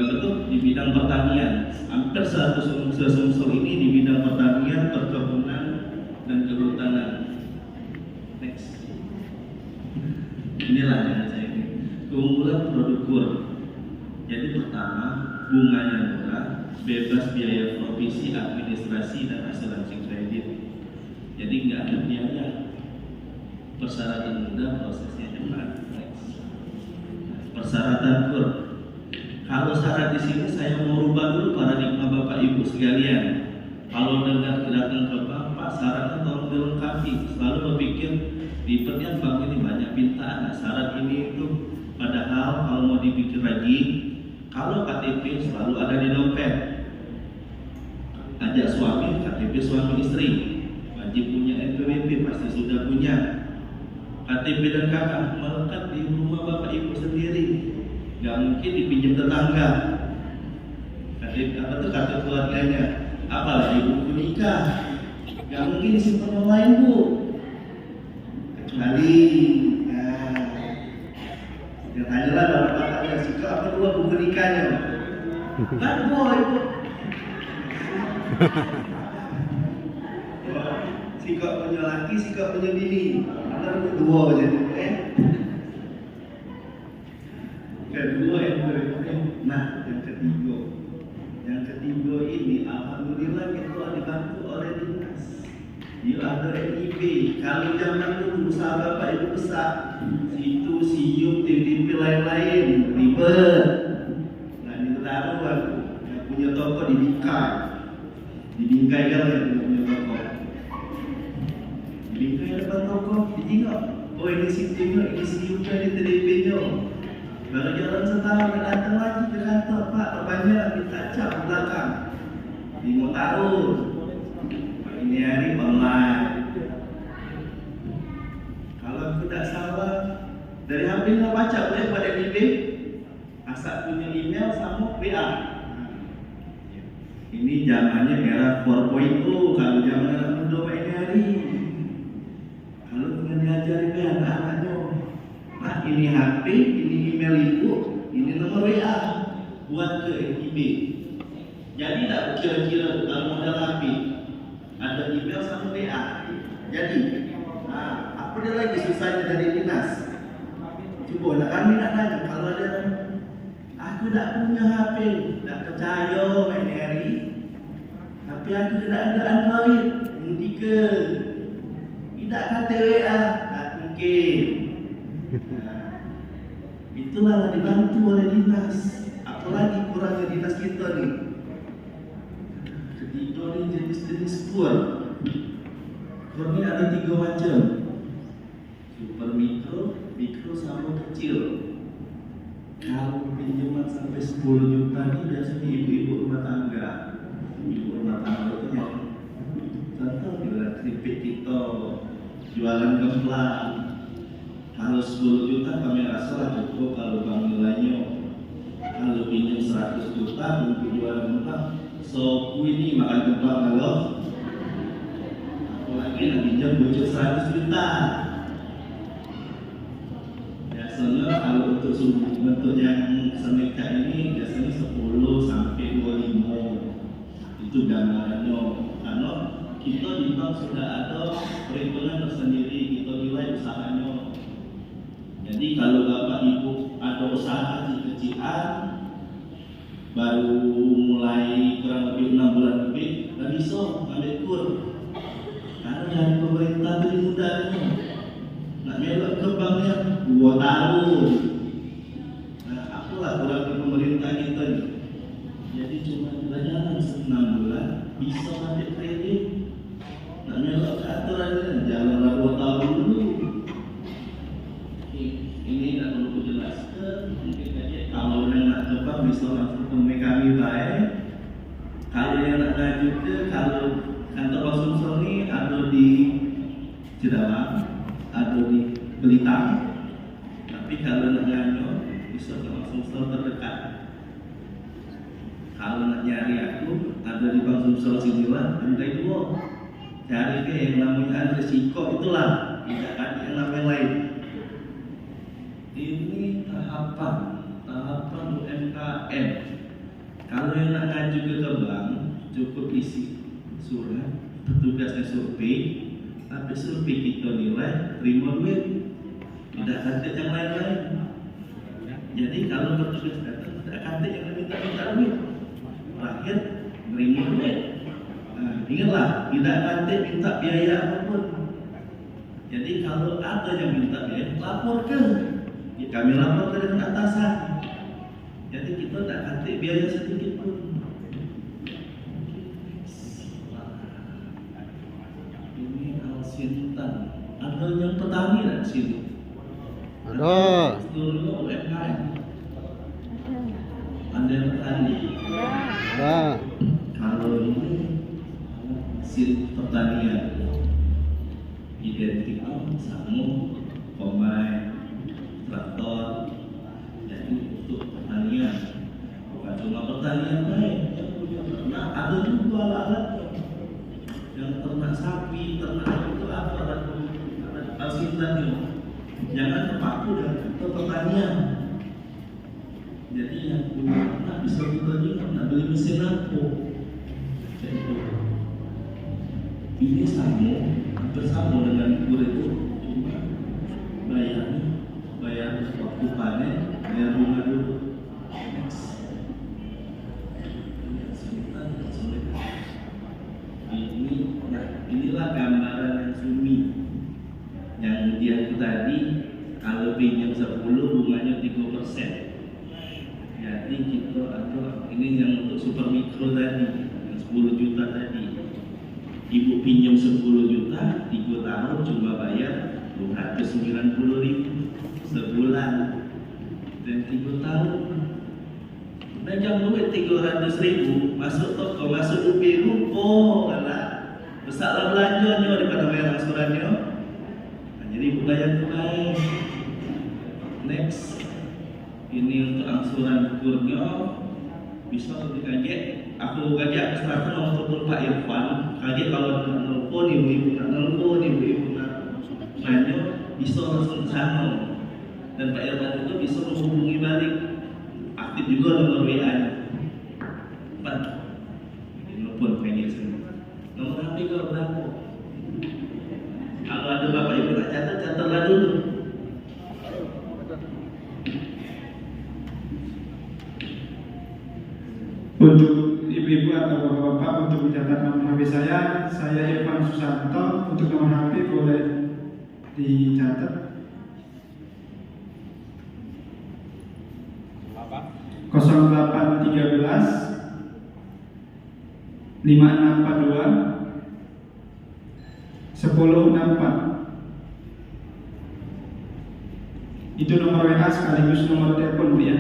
bidang pertanian. Hampir 100 Sumsel ini di bidang pertanian, perkebunan, dan kehutanan. Next. Inilah yang saya ingin. Keunggulan produk KUR. Jadi pertama, bunganya murah, bebas biaya provisi, administrasi, dan asuransi kredit. Jadi nggak ada biaya. Persyaratan mudah, prosesnya cepat. Persyaratan KUR. Kalau syarat di sini saya mau rubah dulu paradigma Bapak Ibu sekalian. Kalau datang ke bank, Pak syaratnya tolong dilengkapi. Selalu berpikir di perniagaan bank ini banyak pintaan, syarat ini itu. Padahal kalau mau dipikir lagi, kalau KTP selalu ada di dompet. Ajak suami, KTP suami istri. Wajib punya NPWP, pasti sudah punya. KTP dan kakak melekat di rumah Bapak Ibu sendiri. Gak mungkin dipinjam tetangga. kartu keluarganya, apalagi buku nikah, nggak mungkin simpan online bu, kecuali ya tanyalah bapaknya suka apa dua buku nikahnya, kan boy bu. Sikap punya laki, sikap punya bini, ada dua aja, kedua nah yang ketiga ini alhamdulillah kita dibantu oleh dinas. Dia ada NIB. Kalau zaman dulu usaha bapak ibu besar, situ siup TV lain-lain ribet. Nah ini taruh aku yang punya toko di Bingkai kan yang punya toko. Di Bingkai depan toko, ditengok. Oh ini siup di TV-nya. Baru jalan setahun datang lagi ke kantor, Pak, banyak minta cap belakang 5 tahun. Ini hari online. Kalau tidak salah dari HP nggak baca boleh pada NIB, asal punya email sama WA. Ini zamannya era 4.0. Kalau zaman anak muda ini hari, kalau dengan diajarin anak-anaknya, nah ini HP, ini email ibu, ini nomor WA, buat ke NIB. Jadi tak kira-kira kalau modal HP ada email sama WA. Jadi, apa dia lagi susahnya dari dinas? Coba kami nak tanya kalau ada aku tak punya HP, tak percaya main hari, tapi aku tidak ada Android, mungkin tidak kata WA, tak mungkin. Itulah yang dibantu oleh dinas. Apalagi kurangnya dinas kita nih. Ketiga ni jenis-jenis kur. Kur ni ada 3 macam. Super mikro sama kecil. Kalau pinjaman sampai 10 juta ni biasanya ibu-ibu rumah tangga. Ibu rumah tangga itu yang contoh jualan keripik kita, jualan kemplang. Kalau 10 juta kami rasa cukup kalau bank nilainya. Kalau pinjam 100 juta untuk jualan kemplang, so ini makan kemplang kalau apalagi nak pinjam bocor 100 juta. Biasanya kalau untuk bentuk yang semeka ini biasanya 10 sampai 25. Itu gambarannya. Karena kita di bank sudah ada perhitungan tersendiri, kita nilai usahanya. Jadi kalau bapak ibu ada usaha kecil-kecilan baru mulai kurang lebih 6 bulan lebih, dah bisa ambil kur. Karena dari pemerintah itu dimudahnya. Nak melok ke banknya 2 tahun. Nah, apalah kurang pemerintah kita ni. Jadi cuma jalan 6 bulan bisa ambil kredit. Nak melok ke aturannya jalanlah 2 tahun dulu. Ini tak perlu jelaskan, mungkin saja kalau yang nak coba bisa langsung temui kami baik. Kalau yang nak lanjut ke, kalau kantor Sumsel ni ada di Jedawang, ada di Belitung. Tapi kalau nak lanjut bisa ke Sumsel terdekat. Kalau nak nyari aku, ada di Bang Sumsel sinilah, lantai 2. Cari ke yang namanya resiko itulah, tidak ada yang namanya lain. Ini tahapan UMKM. Kalau yang nak ngaju ke bank, cukup isi surat, tugasnya survei, tapi survei kita nilai, terima duit, tidak kata yang lain-lain. Jadi kalau bertugas datang, tidak kata yang minta duit, terakhir terima duit. Nah, ingatlah, tidak kata minta biaya apapun. Jadi kalau ada yang minta biaya, lapor ke. Ya, kami lapor ke dengan atasan. Jadi kita tak kantik biaya sedikit pun. Ini Al-Sintan. Ada yang petani tak di sini? Ada. Seluruhnya UMKM. Ada yang petani. Ada. Kalau ini hasil pertanian identik sama combine, traktor. Jadi untuk pertanian bukan cuma pertanian baik, usahanya. Jadi yang punya anak bisa kita juga nak beli mesin lampu. Ini sama, hampir sama dengan kur itu, cuma bayar waktu panen, bayar bunga dulu. Inilah gambaran yang sumi. Yang dia tadi, kalau pinjam 10 bunganya 3%. Jadi kita atau ini yang untuk super mikro tadi, yang 10 juta tadi. Ibu pinjam 10 juta, 3 tahun cuma bayar 290.000 sebulan. Dan 3 tahun megang duit 300.000, masuk toko, masuk UPI lupo, besarlah belanjanya daripada bayar angsurannya. Nah, jadi ibu bayar tunai. Next, ini untuk angsuran kurnya bisa lebih kaget. Aku kaget serahkan nomor telepon Pak Irfan. Kaget kalau nak nelfon ibu-ibu nak nelfon, ibu-ibu nak nanya, bisa langsung sana. Dan Pak Irfan itu bisa menghubungi balik. Aktif juga nomor WA-nya. Pak, nelfon kaget semua. Nomor HP kau berapa? Kalau ada bapak ibu nak catatlah dulu. Untuk ibu-ibu atau bapak-bapak untuk mencatat nomor HP saya Irfan Susanto. Untuk nomor HP boleh dicatat 0813 5642 1064. Itu nomor WA sekaligus nomor telepon, Bu ya.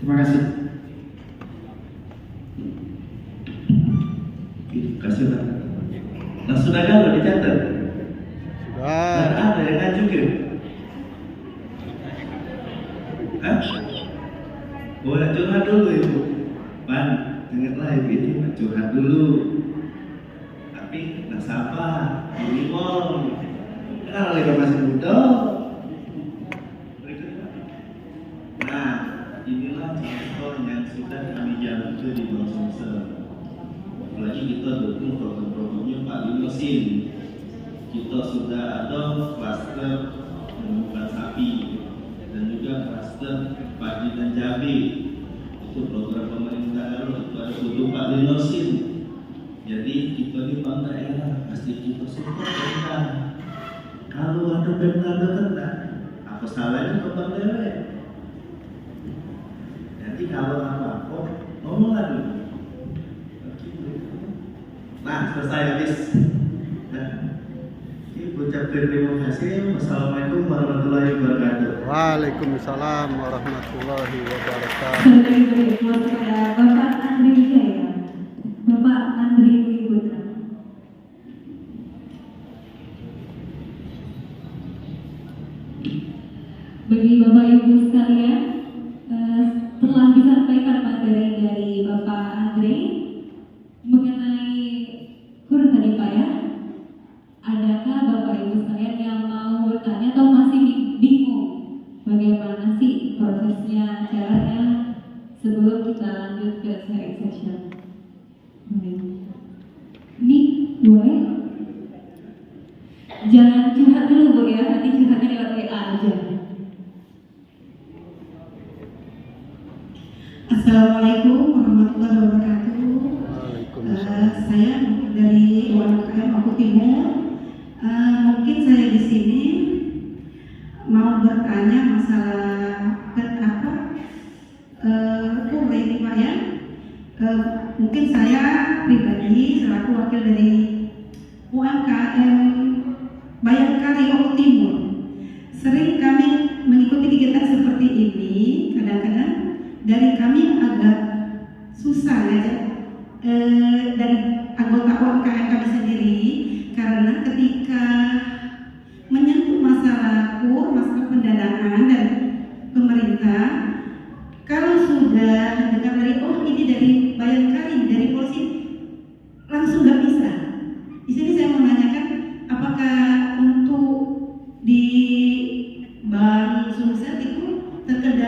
Terima kasih. Kasih lah. Nah, sudah kalau dicatat? Sudah. Dan ada yang ngaju ke? Hah? Boleh curhat dulu ibu. Pan, ingatlah ibu ini curhat dulu. Tapi nggak sabar, ini mau. Kalau lagi masih muda. Nah, inilah contoh yang sudah kami jalankan di Bawah Sumsel. Apalagi kita dukung program-programnya Pak Linosin. Kita sudah ada klaster penyembuhan sapi dan juga klaster padi dan cabai. Itu program pemerintah lalu itu ada butuh Pak Linosin. Jadi kita di bank daerah pasti kita support pemerintah. Kalau ada Pemda dekat, apa salahnya ke bank daerah? Jadi kalau apa-apa ngomonglah dulu. Nah, selesai habis. Nah, ucapkan terima kasih. Wassalamualaikum warahmatullahi wabarakatuh. Waalaikumsalam warahmatullahi wabarakatuh. Saya beri kepada Bapak Andri Wijaya. Bapak Andri Wibutra. Bagi Bapak Ibu sekalian, telah disampaikan materi dari Bapak Andri mengenai kurang tadi Pak ya. Adakah Bapak Ibu sekalian yang mau bertanya atau masih bingung bagaimana sih prosesnya, caranya sebelum kita lanjut ke sharing session? Ini boleh? Jangan curhat dulu Bu ya, nanti curhatnya lewat WA aja. Assalamualaikum warahmatullahi wabarakatuh. Saya dari UMKM Maluku Timur. Mungkin saya di sini mau bertanya masalah ini Pak ya. Mungkin saya pribadi selaku wakil dari UMKM Bayangkari Maluku Timur, sering kami mengikuti kegiatan seperti ini. Kadang-kadang dari kami agak susah ya dari anggota UMKM kami sendiri, karena ketika menyentuh masalah pendanaan dari pemerintah, kalau sudah dengar dari ini dari Bayangkari, dari polisi, langsung nggak bisa. Di sini saya mau menanyakan, apakah untuk di Bank Sumsel itu terkendali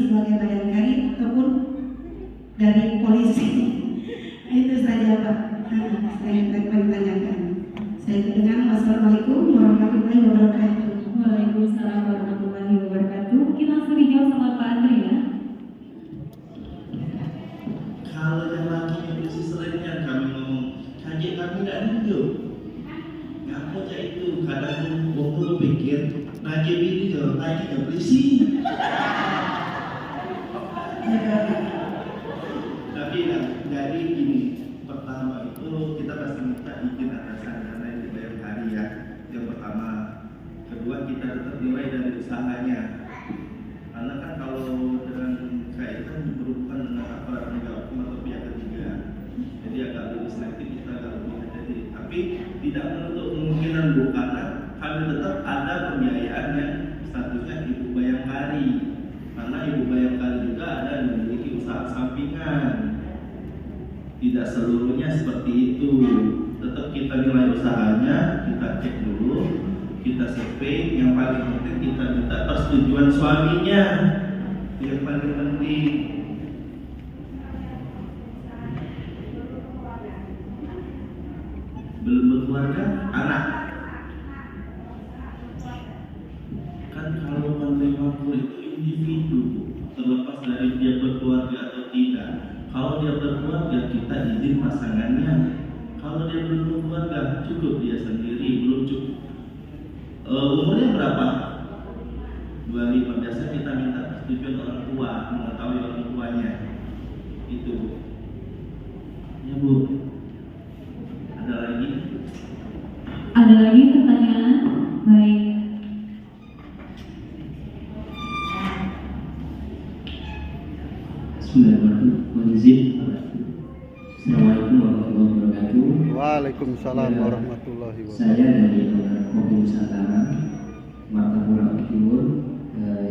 sebagai bayangkari ataupun dari polisi. Itu saja Pak. Saya tanyakan. Saya dengan wassalamualaikum warahmatullahi wabarakatuh. Waalaikumsalam warahmatullahi wabarakatuh. Mungkin langsung dijawab sama Pak Andre ya. Kalau yang lagi di sisi lainnya kami ngomong kaji kami tidak nunjuk. Ngapa aja itu kadang waktu berpikir najib ini kalau tadi nggak berisi. Tapi dari ini pertama itu kita pasti minta izin atasan karena itu bayar hari ya. Yang pertama, kedua kita tetap nilai dari usahanya. Karena kan kalau dengan kayak itu berhubungan dengan aparat penegak hukum atau pihak ketiga, jadi agak lebih selektif kita agak lebih hati-hati. Tapi tidak menutup kemungkinan Bu, karena kami tetap ada pembiayaan yang statusnya ibu bayangkari. Karena ibu bayangkari juga ada yang memiliki usaha sampingan. Tidak seluruhnya seperti itu. Tetap kita nilai usahanya, kita cek dulu, kita survei. Yang paling penting kita minta persetujuan suaminya. Yang paling penting. Belum berkeluarga, anak. Kan kalau penerima kur itu individu, terlepas dari dia berkeluarga atau tidak. Kalau dia berkeluarga, kita izin pasangannya. Kalau dia belum berkeluarga, cukup dia sendiri, belum cukup. Umurnya berapa? 25. Biasa kita minta persetujuan orang tua, mengetahui orang tuanya. Itu. Ya Bu. Ada lagi? Ada lagi pertanyaan? Baik. Bismillahirrahmanirrahim. Assalamualaikum warahmatullahi wabarakatuh. Waalaikumsalam warahmatullahi wabarakatuh. Saya dari Kopi Nusantara, Martapura Timur.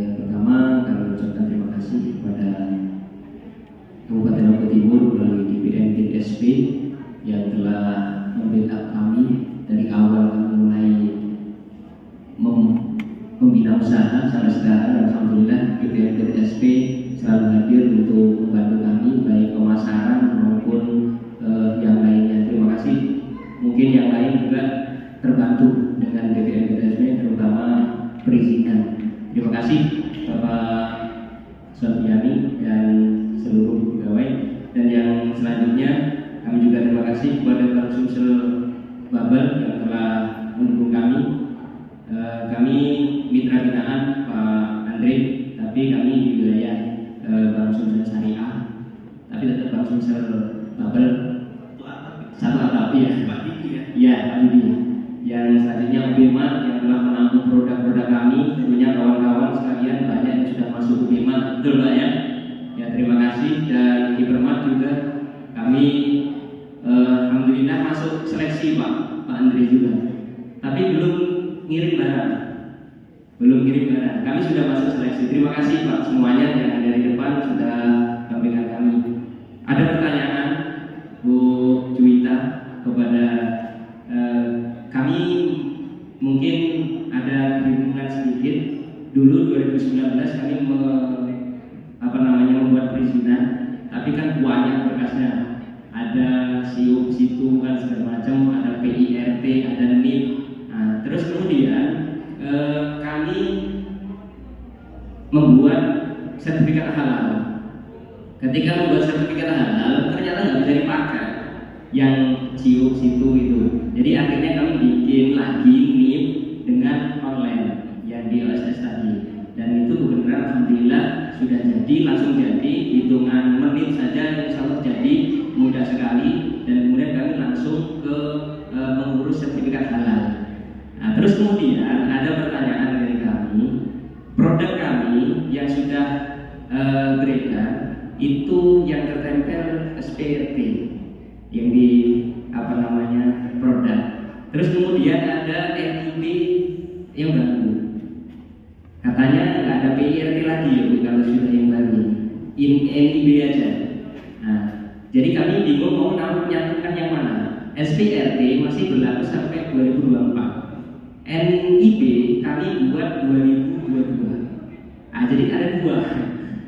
Yang pertama kami ucapkan terima kasih kepada Kabupaten Lombok Timur melalui DPM DSP yang telah membackup kami dari awal kami mulai membina usaha sampai sekarang. Alhamdulillah DPM DSP selalu hadir untuk membantu kami baik pemasaran maupun yang lainnya. Terima kasih. Mungkin yang lain juga terbantu dengan DPM DSP terutama perizinan. Terima kasih Bapak Sofiani dan seluruh pegawai. Dan yang selanjutnya kami juga terima kasih kepada Pak Sumsel Babel yang telah mendukung kami. Kami mitra binaan Pak Andre, tapi kami di wilayah Bank Sumsel Syariah, tapi tetap Bank Sumsel Babel satu atap ya. Iya, Pak Didi. Yang selanjutnya UBMAT yang telah menampung produk-produk kami. Tentunya kawan-kawan sekalian banyak yang sudah masuk UBMAT, betul Pak ya? Ya terima kasih. Dan Hipermat juga kami alhamdulillah masuk seleksi Pak Andre juga. Tapi belum ngirim barang. Kami sudah masuk seleksi. Terima kasih Pak semuanya yang dari depan sudah dampingan kami. Ada pertanyaan Bu Juwita kepada kami, mungkin ada kebingungan sedikit. Dulu 2019 kami membuat perizinan, tapi kan banyak berkasnya. Ada SIUP, situ kan segala macam, ada PIRT, ada NIP. Nah, terus kemudian kami membuat sertifikat halal. Ketika membuat sertifikat halal, ternyata nggak bisa dipakai yang SIUP situ itu. Jadi akhirnya kami bikin lagi NIP dengan online yang di OSS tadi. Dan itu benar alhamdulillah sudah jadi, langsung jadi, hitungan menit saja insya Allah jadi, mudah sekali. Dan kemudian kami langsung ke mengurus sertifikat halal. Nah, terus kemudian ada pertanyaan dari kami, produk kami yang sudah beredar itu yang tertempel SPRT yang di produk. Terus kemudian ada NIB yang baru. Katanya nggak ada PIRT lagi ya Bu kalau sudah yang baru. NIB aja. Nah, jadi kami bingung mau menyatukan yang mana. SPRT masih berlaku sampai 2024. NIB kami buat 2022. Jadi ada dua.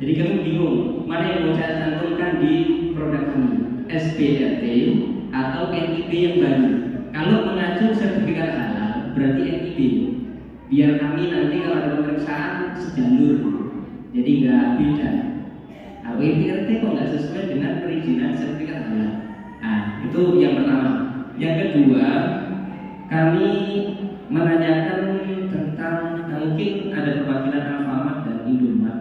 Jadi kami bingung mana yang mau saya cantumkan di produk kami, SPRT atau NIB yang baru. Kalau mengacu sertifikat halal berarti NIB. Biar kami nanti kalau ada pemeriksaan sejalur, jadi nggak beda. Kalau SPRT kok nggak sesuai dengan perizinan sertifikat halal. Nah itu yang pertama. Yang kedua, kami menanyakan tentang mungkin ada perwakilan Alfamart dan Indomaret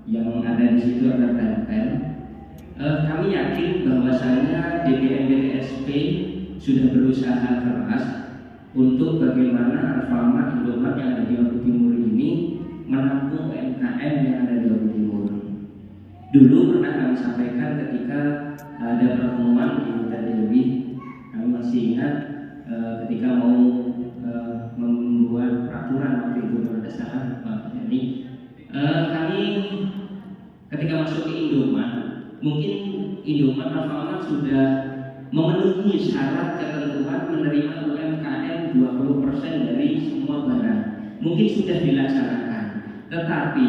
yang ada di situ, ada tempel. Kami yakin bahwasanya DPM-DPSP sudah berusaha keras untuk bagaimana Alfamart, Indomaret yang ada di Lombok Timur ini menampung UMKM yang ada di Lombok Timur. Dulu pernah kami sampaikan ketika ada pertemuan di Hutan Dewi, kami masih ingat ketika mau membuat peraturan waktu itu berdasarkan Pak Yani, kami ketika masuk ke Indomaret, mungkin Indomaret Alfamart sudah memenuhi syarat ketentuan menerima UMKM 20% dari semua barang, mungkin sudah dilaksanakan. Tetapi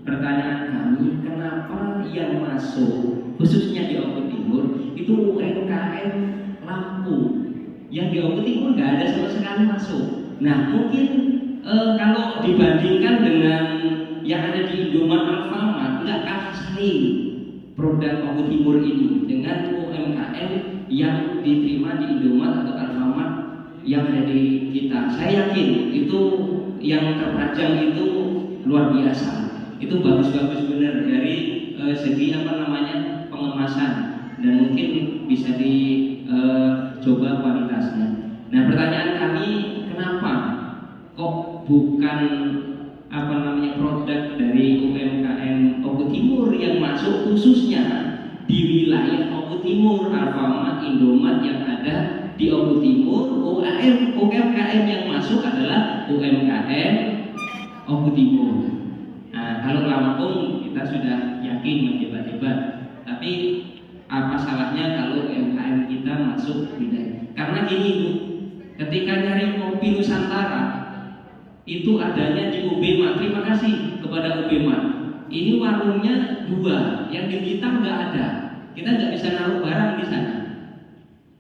pertanyaan kami, kenapa yang masuk khususnya di Lombok Timur itu UMKM Lampung, yang di Lombok Timur nggak ada sama sekali masuk. Nah mungkin kalau dibandingkan dengan yang ada di Indomaret Alfamart, nggak kalah saing produk Lombok Timur ini dengan UMKM yang diterima di Indomaret atau Alfamart yang ada di kita. Saya yakin itu yang terpanjang itu luar biasa. Itu bagus-bagus benar dari segi pengemasan, dan mungkin bisa dicoba kualitasnya. Nah pertanyaan kami, kenapa kok bukan produk dari UMKM Lombok Timur yang masuk khususnya di wilayah Lombok Timur, Alfamart, Indomaret yang ada di Lombok Timur, UMKM yang masuk adalah UMKM Lombok Timur. Nah, kalau Lampung kita sudah yakin hebat-hebat, tapi apa salahnya kalau UMKM kita masuk wilayah? Karena gini Bu, ketika nyari kopi Nusantara itu adanya di UB-Mart. Terima kasih kepada UB-Mart. Ini warungnya 2, yang di kita nggak ada. Kita nggak bisa naruh barang di sana.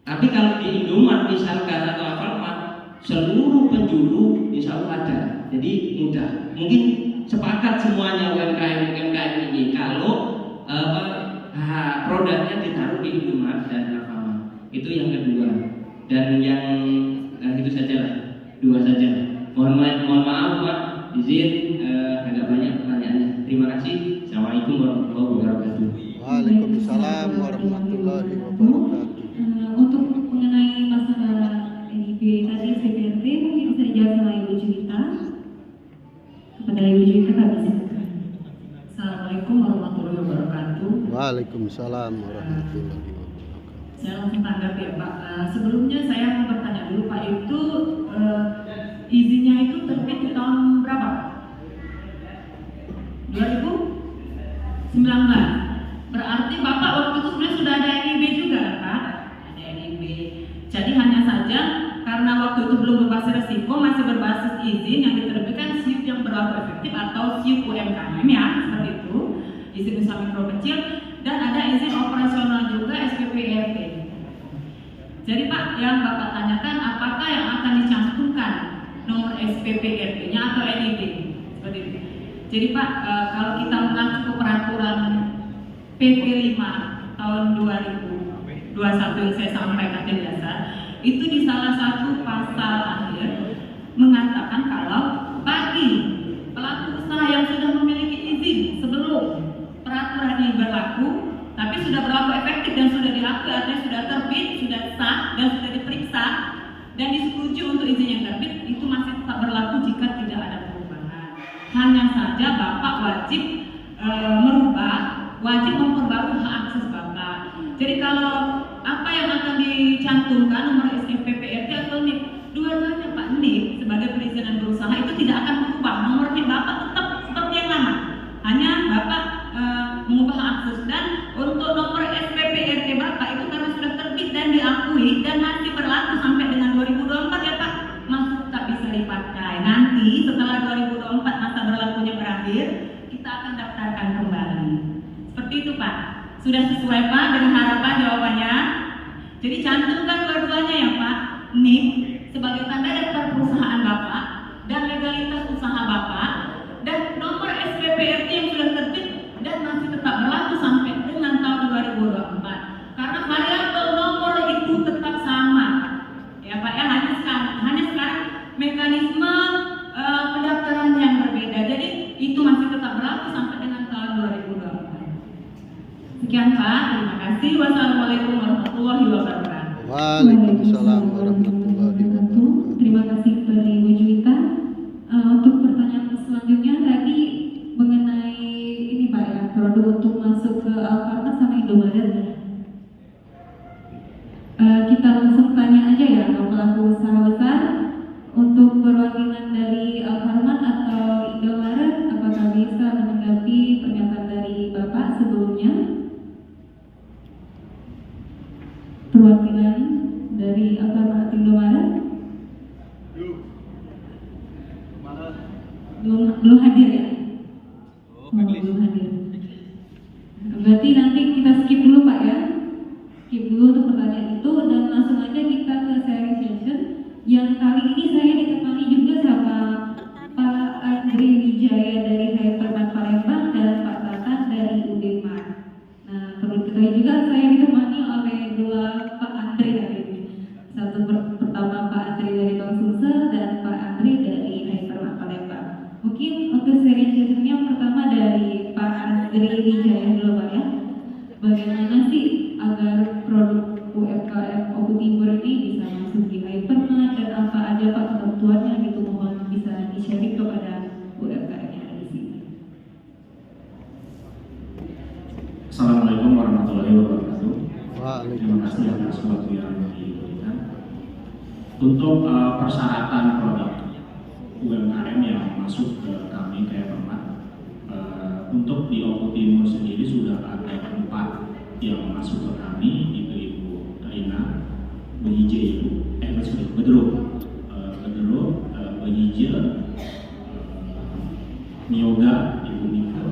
Tapi kalau di Indomaret misalkan atau Alfamart, seluruh penjuru insya Allah ada. Jadi mudah. Mungkin sepakat semuanya UMKM ini kalau produknya ditaruh di Indomaret dan Alfamart. Itu yang kedua. Dan yang itu saja lah, 2 saja. Mohon maaf Pak, izin agak banyak pertanyaannya. Terima kasih. Assalamualaikum warahmatullahi wabarakatuh. Waalaikumsalam warahmatullahi wabarakatuh. Untuk mengenai masalah NIB tadi SPRT mungkin bisa dijawab sama Ibu Juwita. Kepada Ibu Juwita kami silakan. Assalamualaikum warahmatullahi wabarakatuh. Waalaikumsalam warahmatullahi wabarakatuh. Saya langsung tanggap ya Pak. Sebelumnya saya mau bertanya dulu Pak, itu izinnya itu terbit di tahun berapa? 2019. Berarti Bapak waktu itu sebenarnya sudah ada NIB juga kan Pak? Ada NIB. Jadi hanya saja karena waktu itu belum berbasis resiko, masih berbasis izin yang diterbitkan SIUP yang berlaku efektif atau SIUP UMKM ya, seperti itu. Izin usaha mikro kecil, dan ada izin operasional juga SPPRT. Jadi Pak, yang Bapak tanyakan apakah yang akan dicantumkan nomor SPPRT-nya atau NIB seperti itu. Jadi Pak, kalau kita mengacu ke peraturan PP 5 tahun 2021 yang saya sampaikan di dasar, itu di salah satu pasal akhir mengatakan kalau bagi pelaku usaha yang sudah memiliki izin sebelum peraturan ini berlaku, tapi sudah berlaku efektif dan sudah diakui, artinya sudah terbit, sudah sah dan sudah diperiksa dan disetujui untuk izin yang terbit, itu masih tetap berlaku jika tidak ada perubahan. Hanya saja Bapak wajib wajib memperbarui hak akses Bapak. Jadi kalau apa yang akan dicantumkan nomor SPPRT atau NIB, dua-duanya Pak, NIB sebagai perizinan berusaha itu tidak akan berubah. Nomor NIB Bapak tetap seperti yang lama. Hanya Bapak mengubah akses, dan untuk nomor SPPRT Bapak itu karena sudah terbit dan diakui dan masih berlaku sampai dengan 2024 ya Pak, masih tetap bisa dipakai. Nanti setelah 2024 masa berlakunya berakhir, kita akan daftarkan kembali. Sudah sesuai Pak dengan harapan jawabannya? Jadi cantumkan dua-duanya ya Pak. NIK sebagai tanda daftar perusahaan Bapak dan legalitas usaha Bapak dan nomor SPPRT yang sudah terbit dan masih tetap berlaku sampai dengan tahun 2024. Karena variabel nomor itu tetap sama. Ya Pak ya, hanya sekarang mekanisme pendaftaran yang berbeda. Jadi itu masih tetap berlaku sampai dengan tahun 2024. Sekian Pak, terima kasih. Wassalamualaikum warahmatullahi wabarakatuh. Waalaikumsalam warahmatullahi wabarakatuh. Terima kasih kepada Ibu Juwita. Untuk pertanyaan selanjutnya tadi mengenai ini Pak ya, produk untuk masuk ke Alfamart sama Indomaret. Kita langsung tanya aja ya ke pelaku usaha besar untuk perwakilan dari Alfamart atau Indomaret, apakah bisa menanggapi pernyataan dari Bapak sebelumnya? Perwakilan dari Alfamart atau Indomaret? Belum hadir ya? Belum hadir. Berarti nanti kita skip dulu Pak ya. Skip dulu untuk pertanyaan itu dan langsung aja kita ke sharing session. Yang kali ini saya ditemani juga sama Pak Andri Wijaya dari Hypermart Palembang dan Pak Tatan dari Udemar. Nah, perlu diketahui juga saya ditemani oleh dua Pak Andri hari ini. Satu pertama Pak Andri dari Konsumsel dan Pak Andri dari Hypermart Palembang. Mungkin untuk sharing session yang pertama dari Pak Andri Wijaya dulu Pak ya. Bagaimana sih agar produk UMKM Oku Timur ini bisa masuk di Hypermart dan apa aja Pak ketentuannya gitu, mohon bisa di-sharing kepada UMKM yang ada di sini. Assalamualaikum warahmatullahi wabarakatuh. Terima kasih Waalaikumsalam. atas waktu yang diberikan. Untuk persyaratan produk UMKM yang masuk ke kami ke Hypermart, untuk di Oku Timur sendiri sudah ada 4 yang masuk ke kami, itu Ibu Rina, Behijil, Bedro, Behijil, Nyoga, Ibu Nika,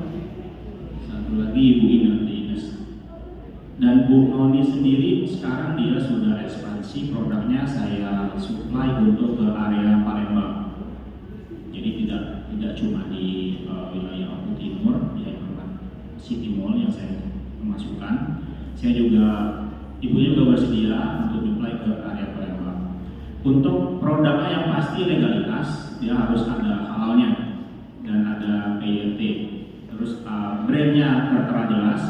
satu lagi Ibu Ines. Dan Bu Noni sendiri sekarang dia sudah ekspansi produknya, saya supply untuk ke area Palembang. Jadi tidak cuma di wilayah Oku Timur, di Hypermart City Mall yang saya masukkan. Saya juga, ibunya juga bersedia untuk supply ke area Palembang. Untuk produknya yang pasti legalitas, dia harus ada halalnya dan ada PYT. Terus brandnya tertera jelas.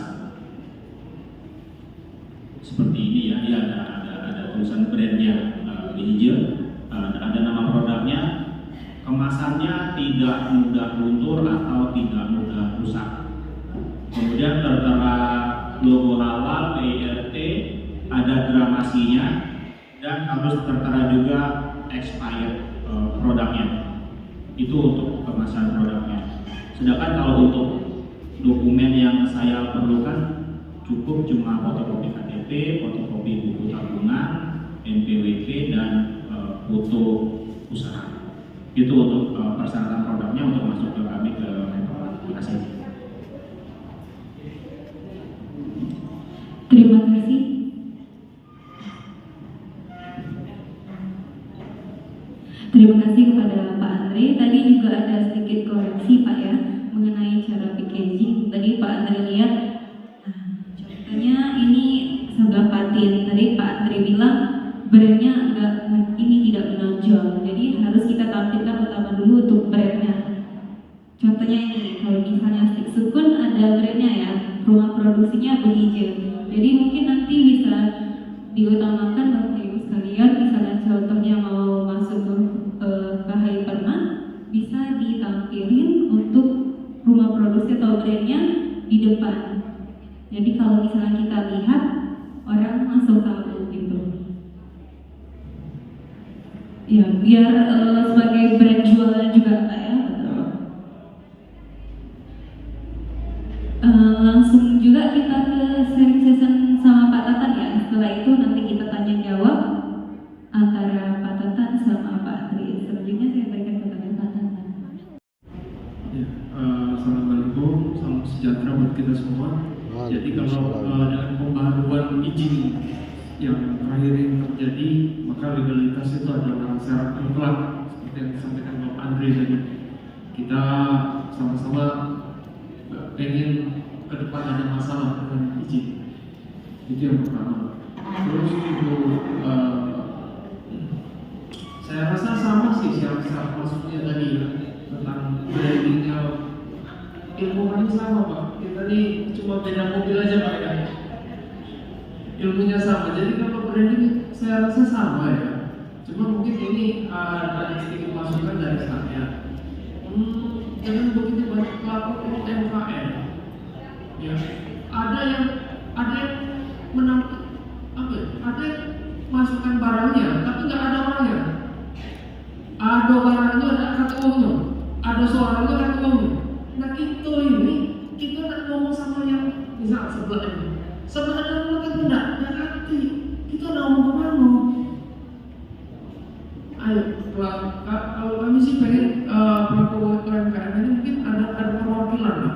Seperti ini ya, dia ada tulisan brandnya di hijau, ada nama produknya, kemasannya tidak mudah luntur atau tidak mudah rusak. Kemudian tertera logo halal, PYT, ada gramasinya, dan harus tertera juga expired produknya. Itu untuk kemasan produknya. Sedangkan kalau untuk dokumen yang saya perlukan cukup cuma fotokopi KTP, fotokopi buku tabungan, NPWP, dan foto usaha. Itu untuk persyaratan produknya untuk masuk ke kami ke Hypermart. Terima kasih. Terima kasih. Terima kasih kepada Pak Andre. Tadi juga ada sedikit koreksi Pak ya mengenai cara packaging. Tadi Pak Andre lihat, contohnya ini sebelah patin. Tadi Pak Andre bilang brandnya ini tidak menonjol. Jadi harus kita tampilkan utama dulu untuk brandnya. Contohnya ini, kalau misalnya Stik Sukun ada brandnya ya, rumah produksinya Behijil. Jadi mungkin nanti bisa diutamakan Bapak Ibu sekalian, misalnya contohnya mau masuk ke Hypermart, bisa ditampilin untuk rumah produksi atau brandnya di depan. Jadi kalau misalnya kita lihat, orang langsung tahu gitu. Ya, biar sebagai brand jualan juga Pak ya. Langsung juga kita ke sharing session sama Pak Tatan ya. Setelah itu nanti kita tanya jawab antara Pak Tatan sama Pak Andri. Selanjutnya saya berikan kepada Pak Tatan. Assalamualaikum, salam sejahtera buat kita semua. Jadi kalau dengan pembaruan izin yang terakhir ini terjadi, maka legalitas itu adalah syarat mutlak seperti yang disampaikan Bapak Andre tadi. Kita sama-sama pengen ke depan ada masalah dengan izin. Itu yang pertama. Terus itu saya rasa sama sih syarat masuknya tadi tentang brandingnya, ilmunya sama Pak. Kita nih cuma beda mobil aja Pak ya. Ilmunya sama. Jadi kalau branding saya rasa sama ya. Cuma mungkin ini ada sedikit masukan dari saya. Jangan begitu banyak pelaku UMKM. Ya, ada yang ada yang masukkan barangnya, tapi nggak ada orangnya. Ada barangnya, ada kata uangnya, ada suaranya, kata uangnya. Nah kita ini, kita nak ngomong sama yang misal sebelah ini, sebelah ada orang kan tidak, ngerti. Kita nak ngomong kemana? Ayo, kalau kami sih pengen pelaku UMKM ini mungkin ada perwakilan lah.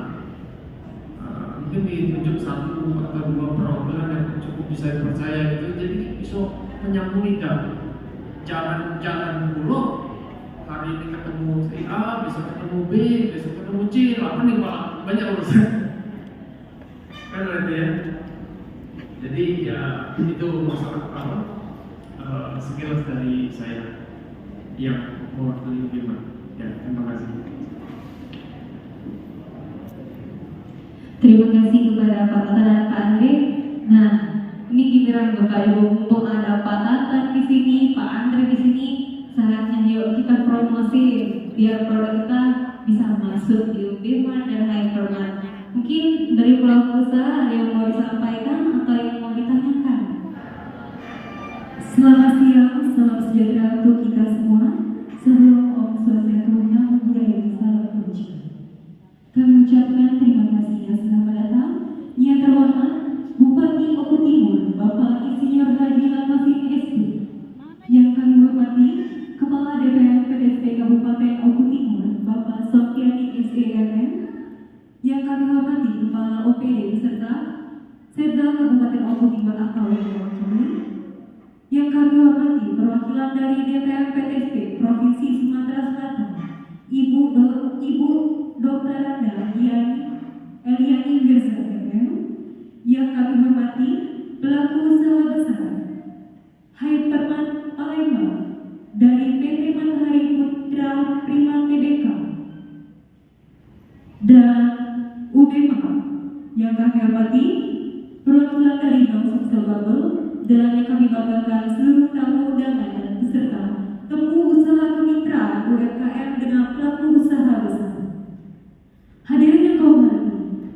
Mungkin ditunjuk 1 atau 2 perwakilan yang cukup bisa dipercaya gitu, jadi bisa menyambung lidah. Jangan dulu hari ini ketemu si A, besok ketemu B, besok ketemu C, apa nih Pak? Banyak urusan. Kan berarti ya. Jadi ya itu masalah apa? Sekilas dari saya yang mewakili Bima. Ya, terima kasih. Terima kasih kepada Pak Tata dan Pak Andre. Nah, ini giliran Bapak Ibu, mumpung ada Pak Tata di sini, Pak Andre di sini, saatnya yuk kita promosi biar produk kita bisa masuk di Bima dan Hypermart. Mungkin dari pelaku usaha ada yang mau disampaikan atau yang mau ditanyakan? Selamat siang, salam sejahtera untuk kita semua. Sebelum Om Swastiastu, Namo Buddhaya, salam kebajikan. Kami ucapkan terima kasih yang selamat datang. Yang terhormat Bupati Oku Timur, Bapak Insinyur Haji Lamazin SP. Yang kami hormati Kepala DPR PTSP Kabupaten Oku Timur, Bapak Softiani SEMM. Yang kami hormati Kepala OPD beserta Setda Kabupaten Oku Timur atau yang mewakili. Yang kami hormati perwakilan dari DPR PTSP Provinsi Sumatera Selatan, Ibu Dr. Randa Eliani Mirza MM. Yang kami hormati pelaku usaha besar Hypermart Palembang dari PT Matahari Putra Prima Tbk dan UBMA. Yang kami hormati perwakilan dari Bank Sosial Bubble dan yang kami banggakan seluruh tamu undangan dan peserta temu usaha kemitraan UMKM dengan pelaku usaha besar. Hadirin yang kehormati,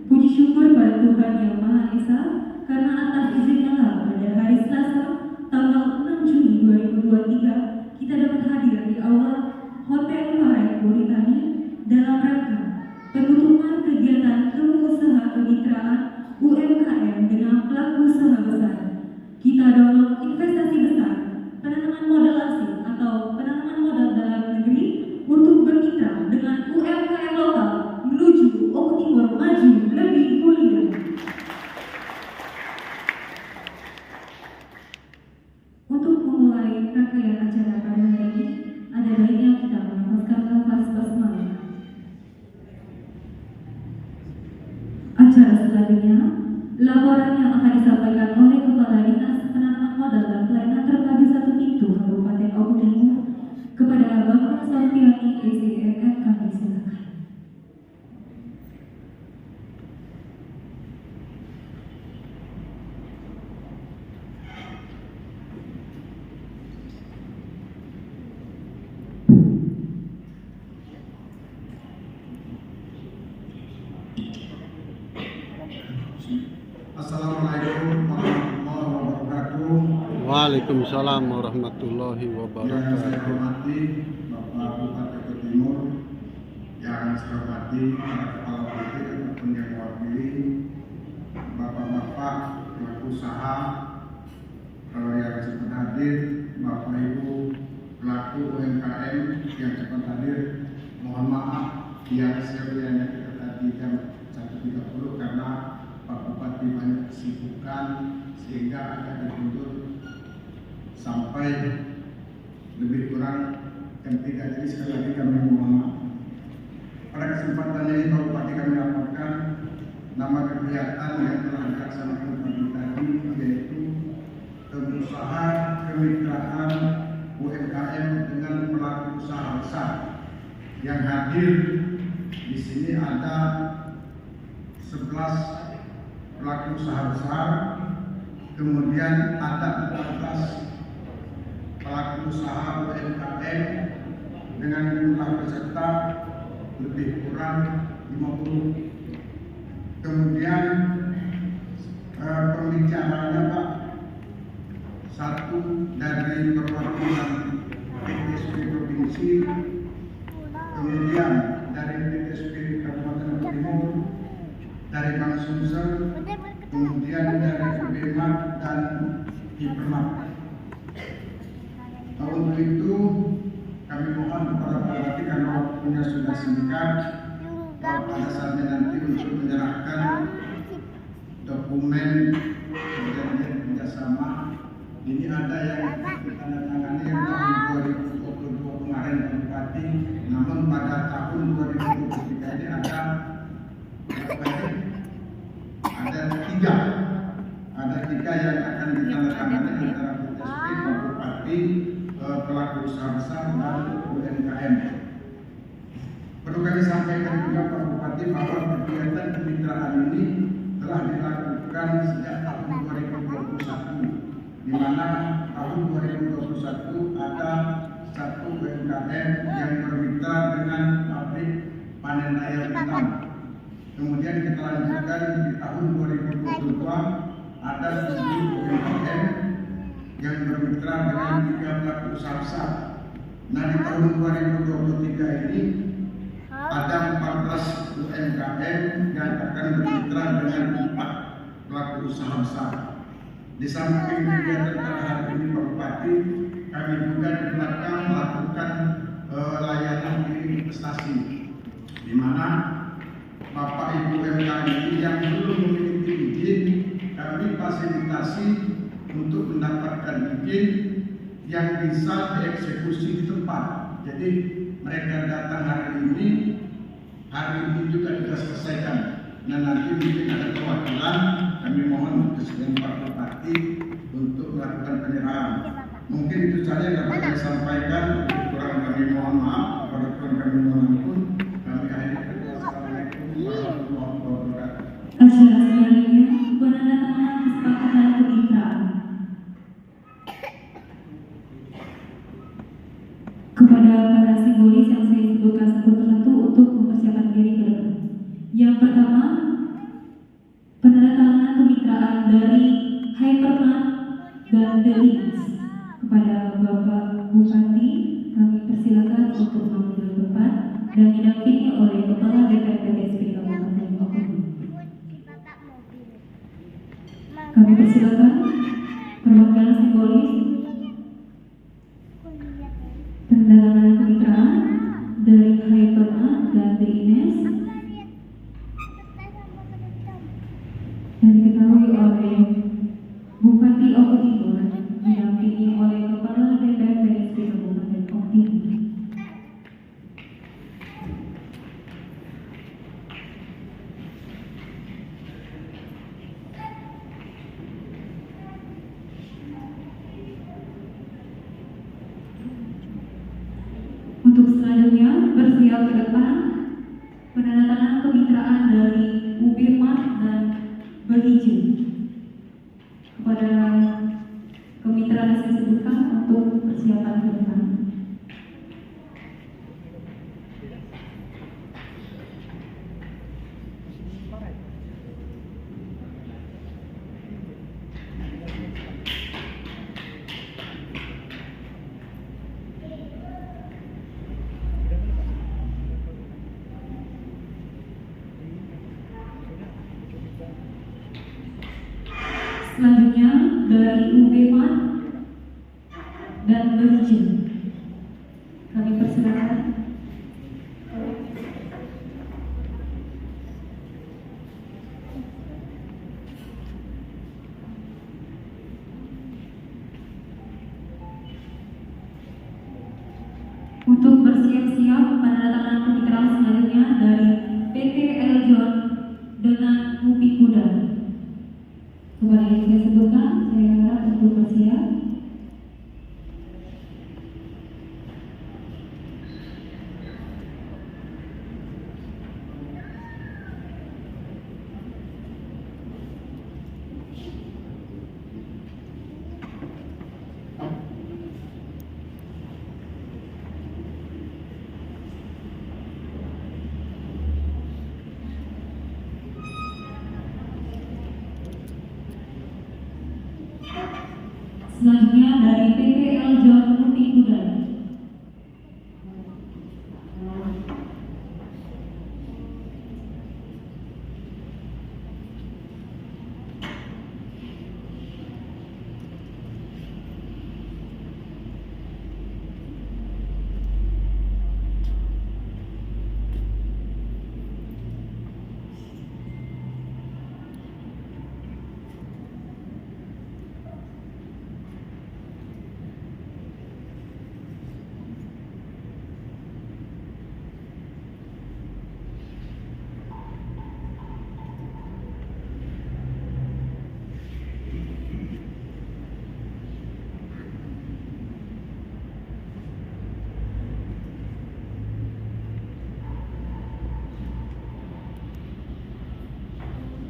puji syukur pada Tuhan Yang Maha Esa karena atas izin Allah pada hari Selasa tanggal 6 Juni 2023 kita dapat hadir di aula Hotel Parai Boritani dalam rangka penutupan kegiatan temu usaha kemitraan UMKM dengan pelaku usaha besar. Kita dorong investasi besar, penanaman modal asing atau penanaman modal dalam negeri untuk bermitra dengan UMKM lokal menuju Oku Timur maju lebih mulia. Untuk memulai rangkaian acara pada hari ini, ada baiknya kita menghafazkan lafaz basmalah. Acara selanjutnya, laporan yang akan disampaikan oleh Kepala Dinas Penanaman Modal dan Pelayanan Terpadu 1 Pintu Kabupaten Oku Timur kepada Bapak Softiani SEMM, kami silakan. Assalamualaikum warahmatullahi wabarakatuh. Waalaikumsalam warahmatullahi Yang saya wabarakatuh. hormati Bapak Bupati Oku Timur, yang saya hormati para kepala PT ataupun yang mewakili bapak-bapak pelaku usaha, yang cepat hadir, Bapak Ibu pelaku UMKM yang cepat hadir. Mohon maaf yang sebenarnya kita tadi jam 1.30 karena Pak Bupati banyak kesibukan sehingga agak diundur sampai lebih kurang jam 3. Jadi sekali lagi kami mohon maaf. Pada kesempatan ini Pak Bupati kami laporkan nama kegiatan yang telah dilaksanakan pagi tadi, yaitu pengusaha kemitraan UMKM dengan pelaku usaha besar. Yang hadir di sini ada 11 pelaku usaha besar, kemudian ada 14 pelaku usaha UMKM dengan jumlah peserta lebih kurang 50. Kemudian pembicaranya Pak, satu dari perwakilan PTSP Provinsi, kemudian dari PTSP Kabupaten Timur, dari Bank Sumsel, kemudian dari BEMA dan Hipermat. Untuk itu kami mohon kepada Pak Bupati karena waktunya sudah singkat, pada saatnya nanti untuk menyerahkan dokumen perjanjian kerjasama. Ini ada yang ditandatangani yang tahun 2022 kemarin Pak Bupati, namun pada tahun 2023 ini ada tiga yang akan ditandatangani antara PTSP, Pak Bupati, pelaku usaha besar dan UMKM. Perlu kami sampaikan juga Pak Bupati bahwa kegiatan kemitraan ini telah dilakukan sejak tahun 2021, di mana tahun 2021 ada satu UMKM yang bermitra dengan pabrik panen air hitam. Kemudian kita lanjutkan di tahun 2022 ada 10 UMKM yang bermitra dengan 3 pelaku usaha besar. Nah, di tahun 2023 ini ada 14 UMKM yang akan bermitra dengan 4 pelaku usaha besar. Di samping kegiatan hari ini Pak Bupati, kami juga di belakang melakukan layanan investasi, di mana Bapak Ibu UMKM ini yang belum memiliki izin, kami fasilitasi untuk mendapatkan izin yang bisa dieksekusi di tempat. Jadi mereka datang hari ini juga kita selesaikan. Nah, nanti mungkin ada perwakilan, kami mohon kesediaan Pak Bupati untuk melakukan penyerahan. Mungkin itu saja yang dapat saya sampaikan. Kurang kami mohon maaf, pada kurang kami mohon ampun. Kami akhiri. Assalamualaikum warahmatullahi wabarakatuh. Acara selanjutnya penandatanganan kesepakatan kemitraan. Kepada para simbolis yang saya sebutkan satu persatu untuk mempersiapkan diri ke depan. Yang pertama, penandatanganan kemitraan dari Hypermat dan Delinas. Kepada Bapak Bupati, kami persilakan untuk mengambil tempat dan didampingi oleh Kepala DPPSP Kabupaten Bogor. Kami persilakan perwakilan simbolis penandatanganan kemitraan dari Hypermat dan Delinas dan diketahui oleh Bupati Oku Timur didampingi oleh Kepala DPPSP Kabupaten Oku Timur. Untuk selanjutnya bersiap ke depan penandatanganan kemitraan dari UBMAT dan Berhijau. Kepada kemitraan yang saya sebutkan untuk persiapan ke depan. Selanjutnya dari UBMAT dan Berhijau. Kami persilakan. untuk bersiap-siap penandatanganan kemitraan selanjutnya dari PT Eljon dengan UPI Kuda. Kepada yang saya sebutkan, saya harap untuk bersiap. Selanjutnya dari PT Eljon UPI Kuda.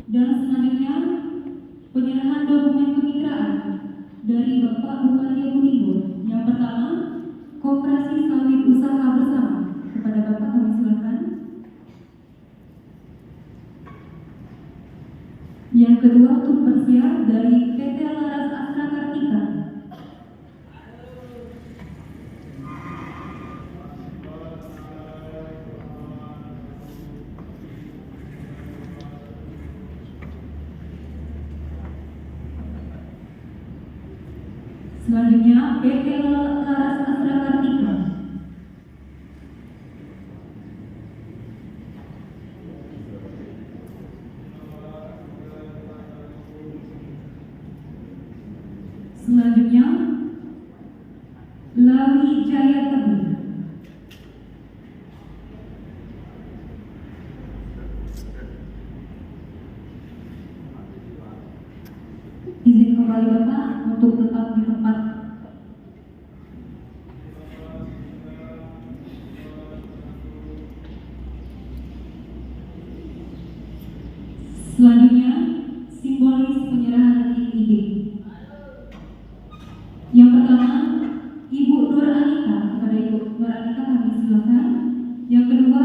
Dan selanjutnya penyerahan dokumen kemitraan dari Bapak Bupati Oku Timur. Yang pertama, Koperasi Sawit Usaha Bersama. Kepada Bapak kami silakan. Yang kedua, untuk bersiap dari PT Laras Astra Kartika. Selanjutnya PT Laras Astra Kartika. Selanjutnya Lawi Jaya Tebu. Izin kembali Bapak untuk tetap di tempat. Selanjutnya simbolis penyerahan IID. Yang pertama, Ibu Nur Anita. Kepada Ibu Nur Anita kami silakan. Yang kedua,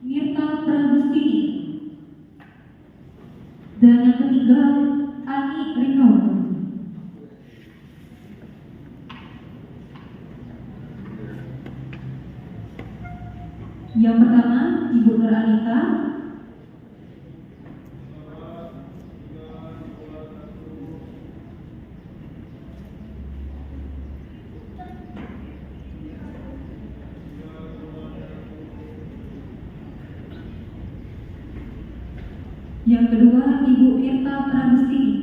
Mirta Prabustini. Dan yang ketiga, Ani Rikawan. Yang pertama, Ibu Nur Anita. Yang kedua, Ibu Mirta Prabustini.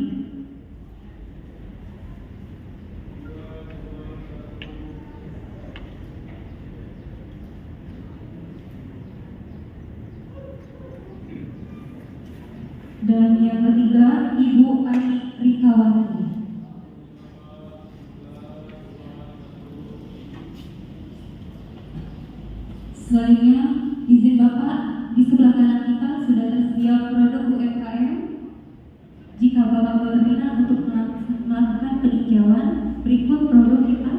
Dan yang ketiga, Ibu Ani Rikawati. Selanjutnya, izin Bapak, di sebelah kanan kita sudah tersedia produk UMKM. Jika Bapak berminat untuk melakukan peninjauan, berikut produk kita.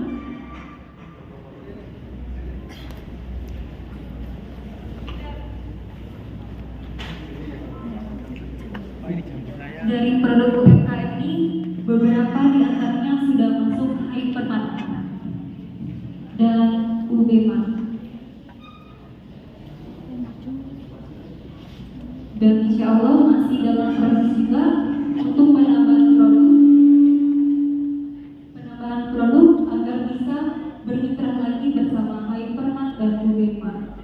Dari produk UMKM ini, beberapa di antaranya sudah masuk Hypermart dan UBMart. Dan insya Allah masih dalam proses juga untuk penambahan produk agar bisa bermitra lagi bersama Hypermart dan UBMart.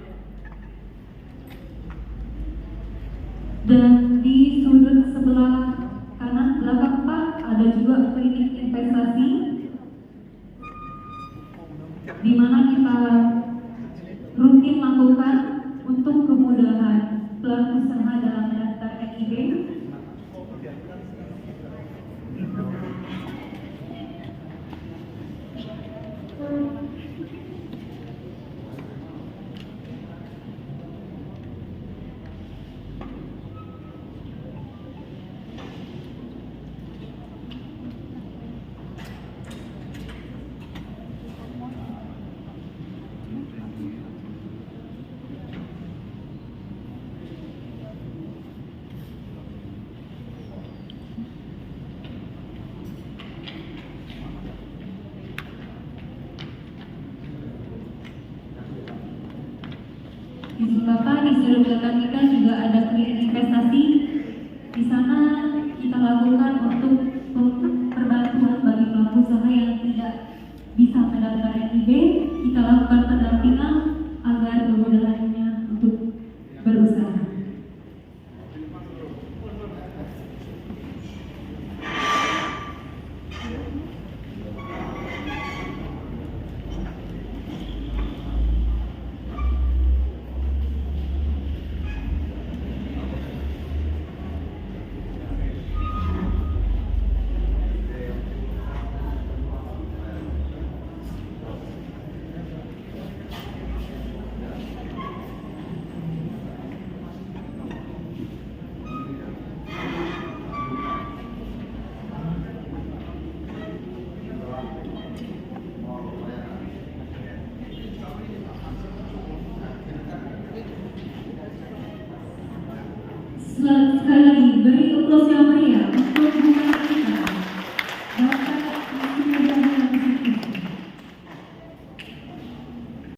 Dan di sudut sebelah kanan belakang Pak ada juga klinik investasi di mana kita pelaku usaha dalam daftar NIB. Izin Bapak, di seluruh belakang kita juga ada klien investasi. Di sana kita lakukan untuk perbantuan bagi pelaku usaha yang tidak bisa mendaftar NIB. Kita lakukan pendampingan agar kemudahannya untuk berusaha. Sekali lagi, beri aplaus yang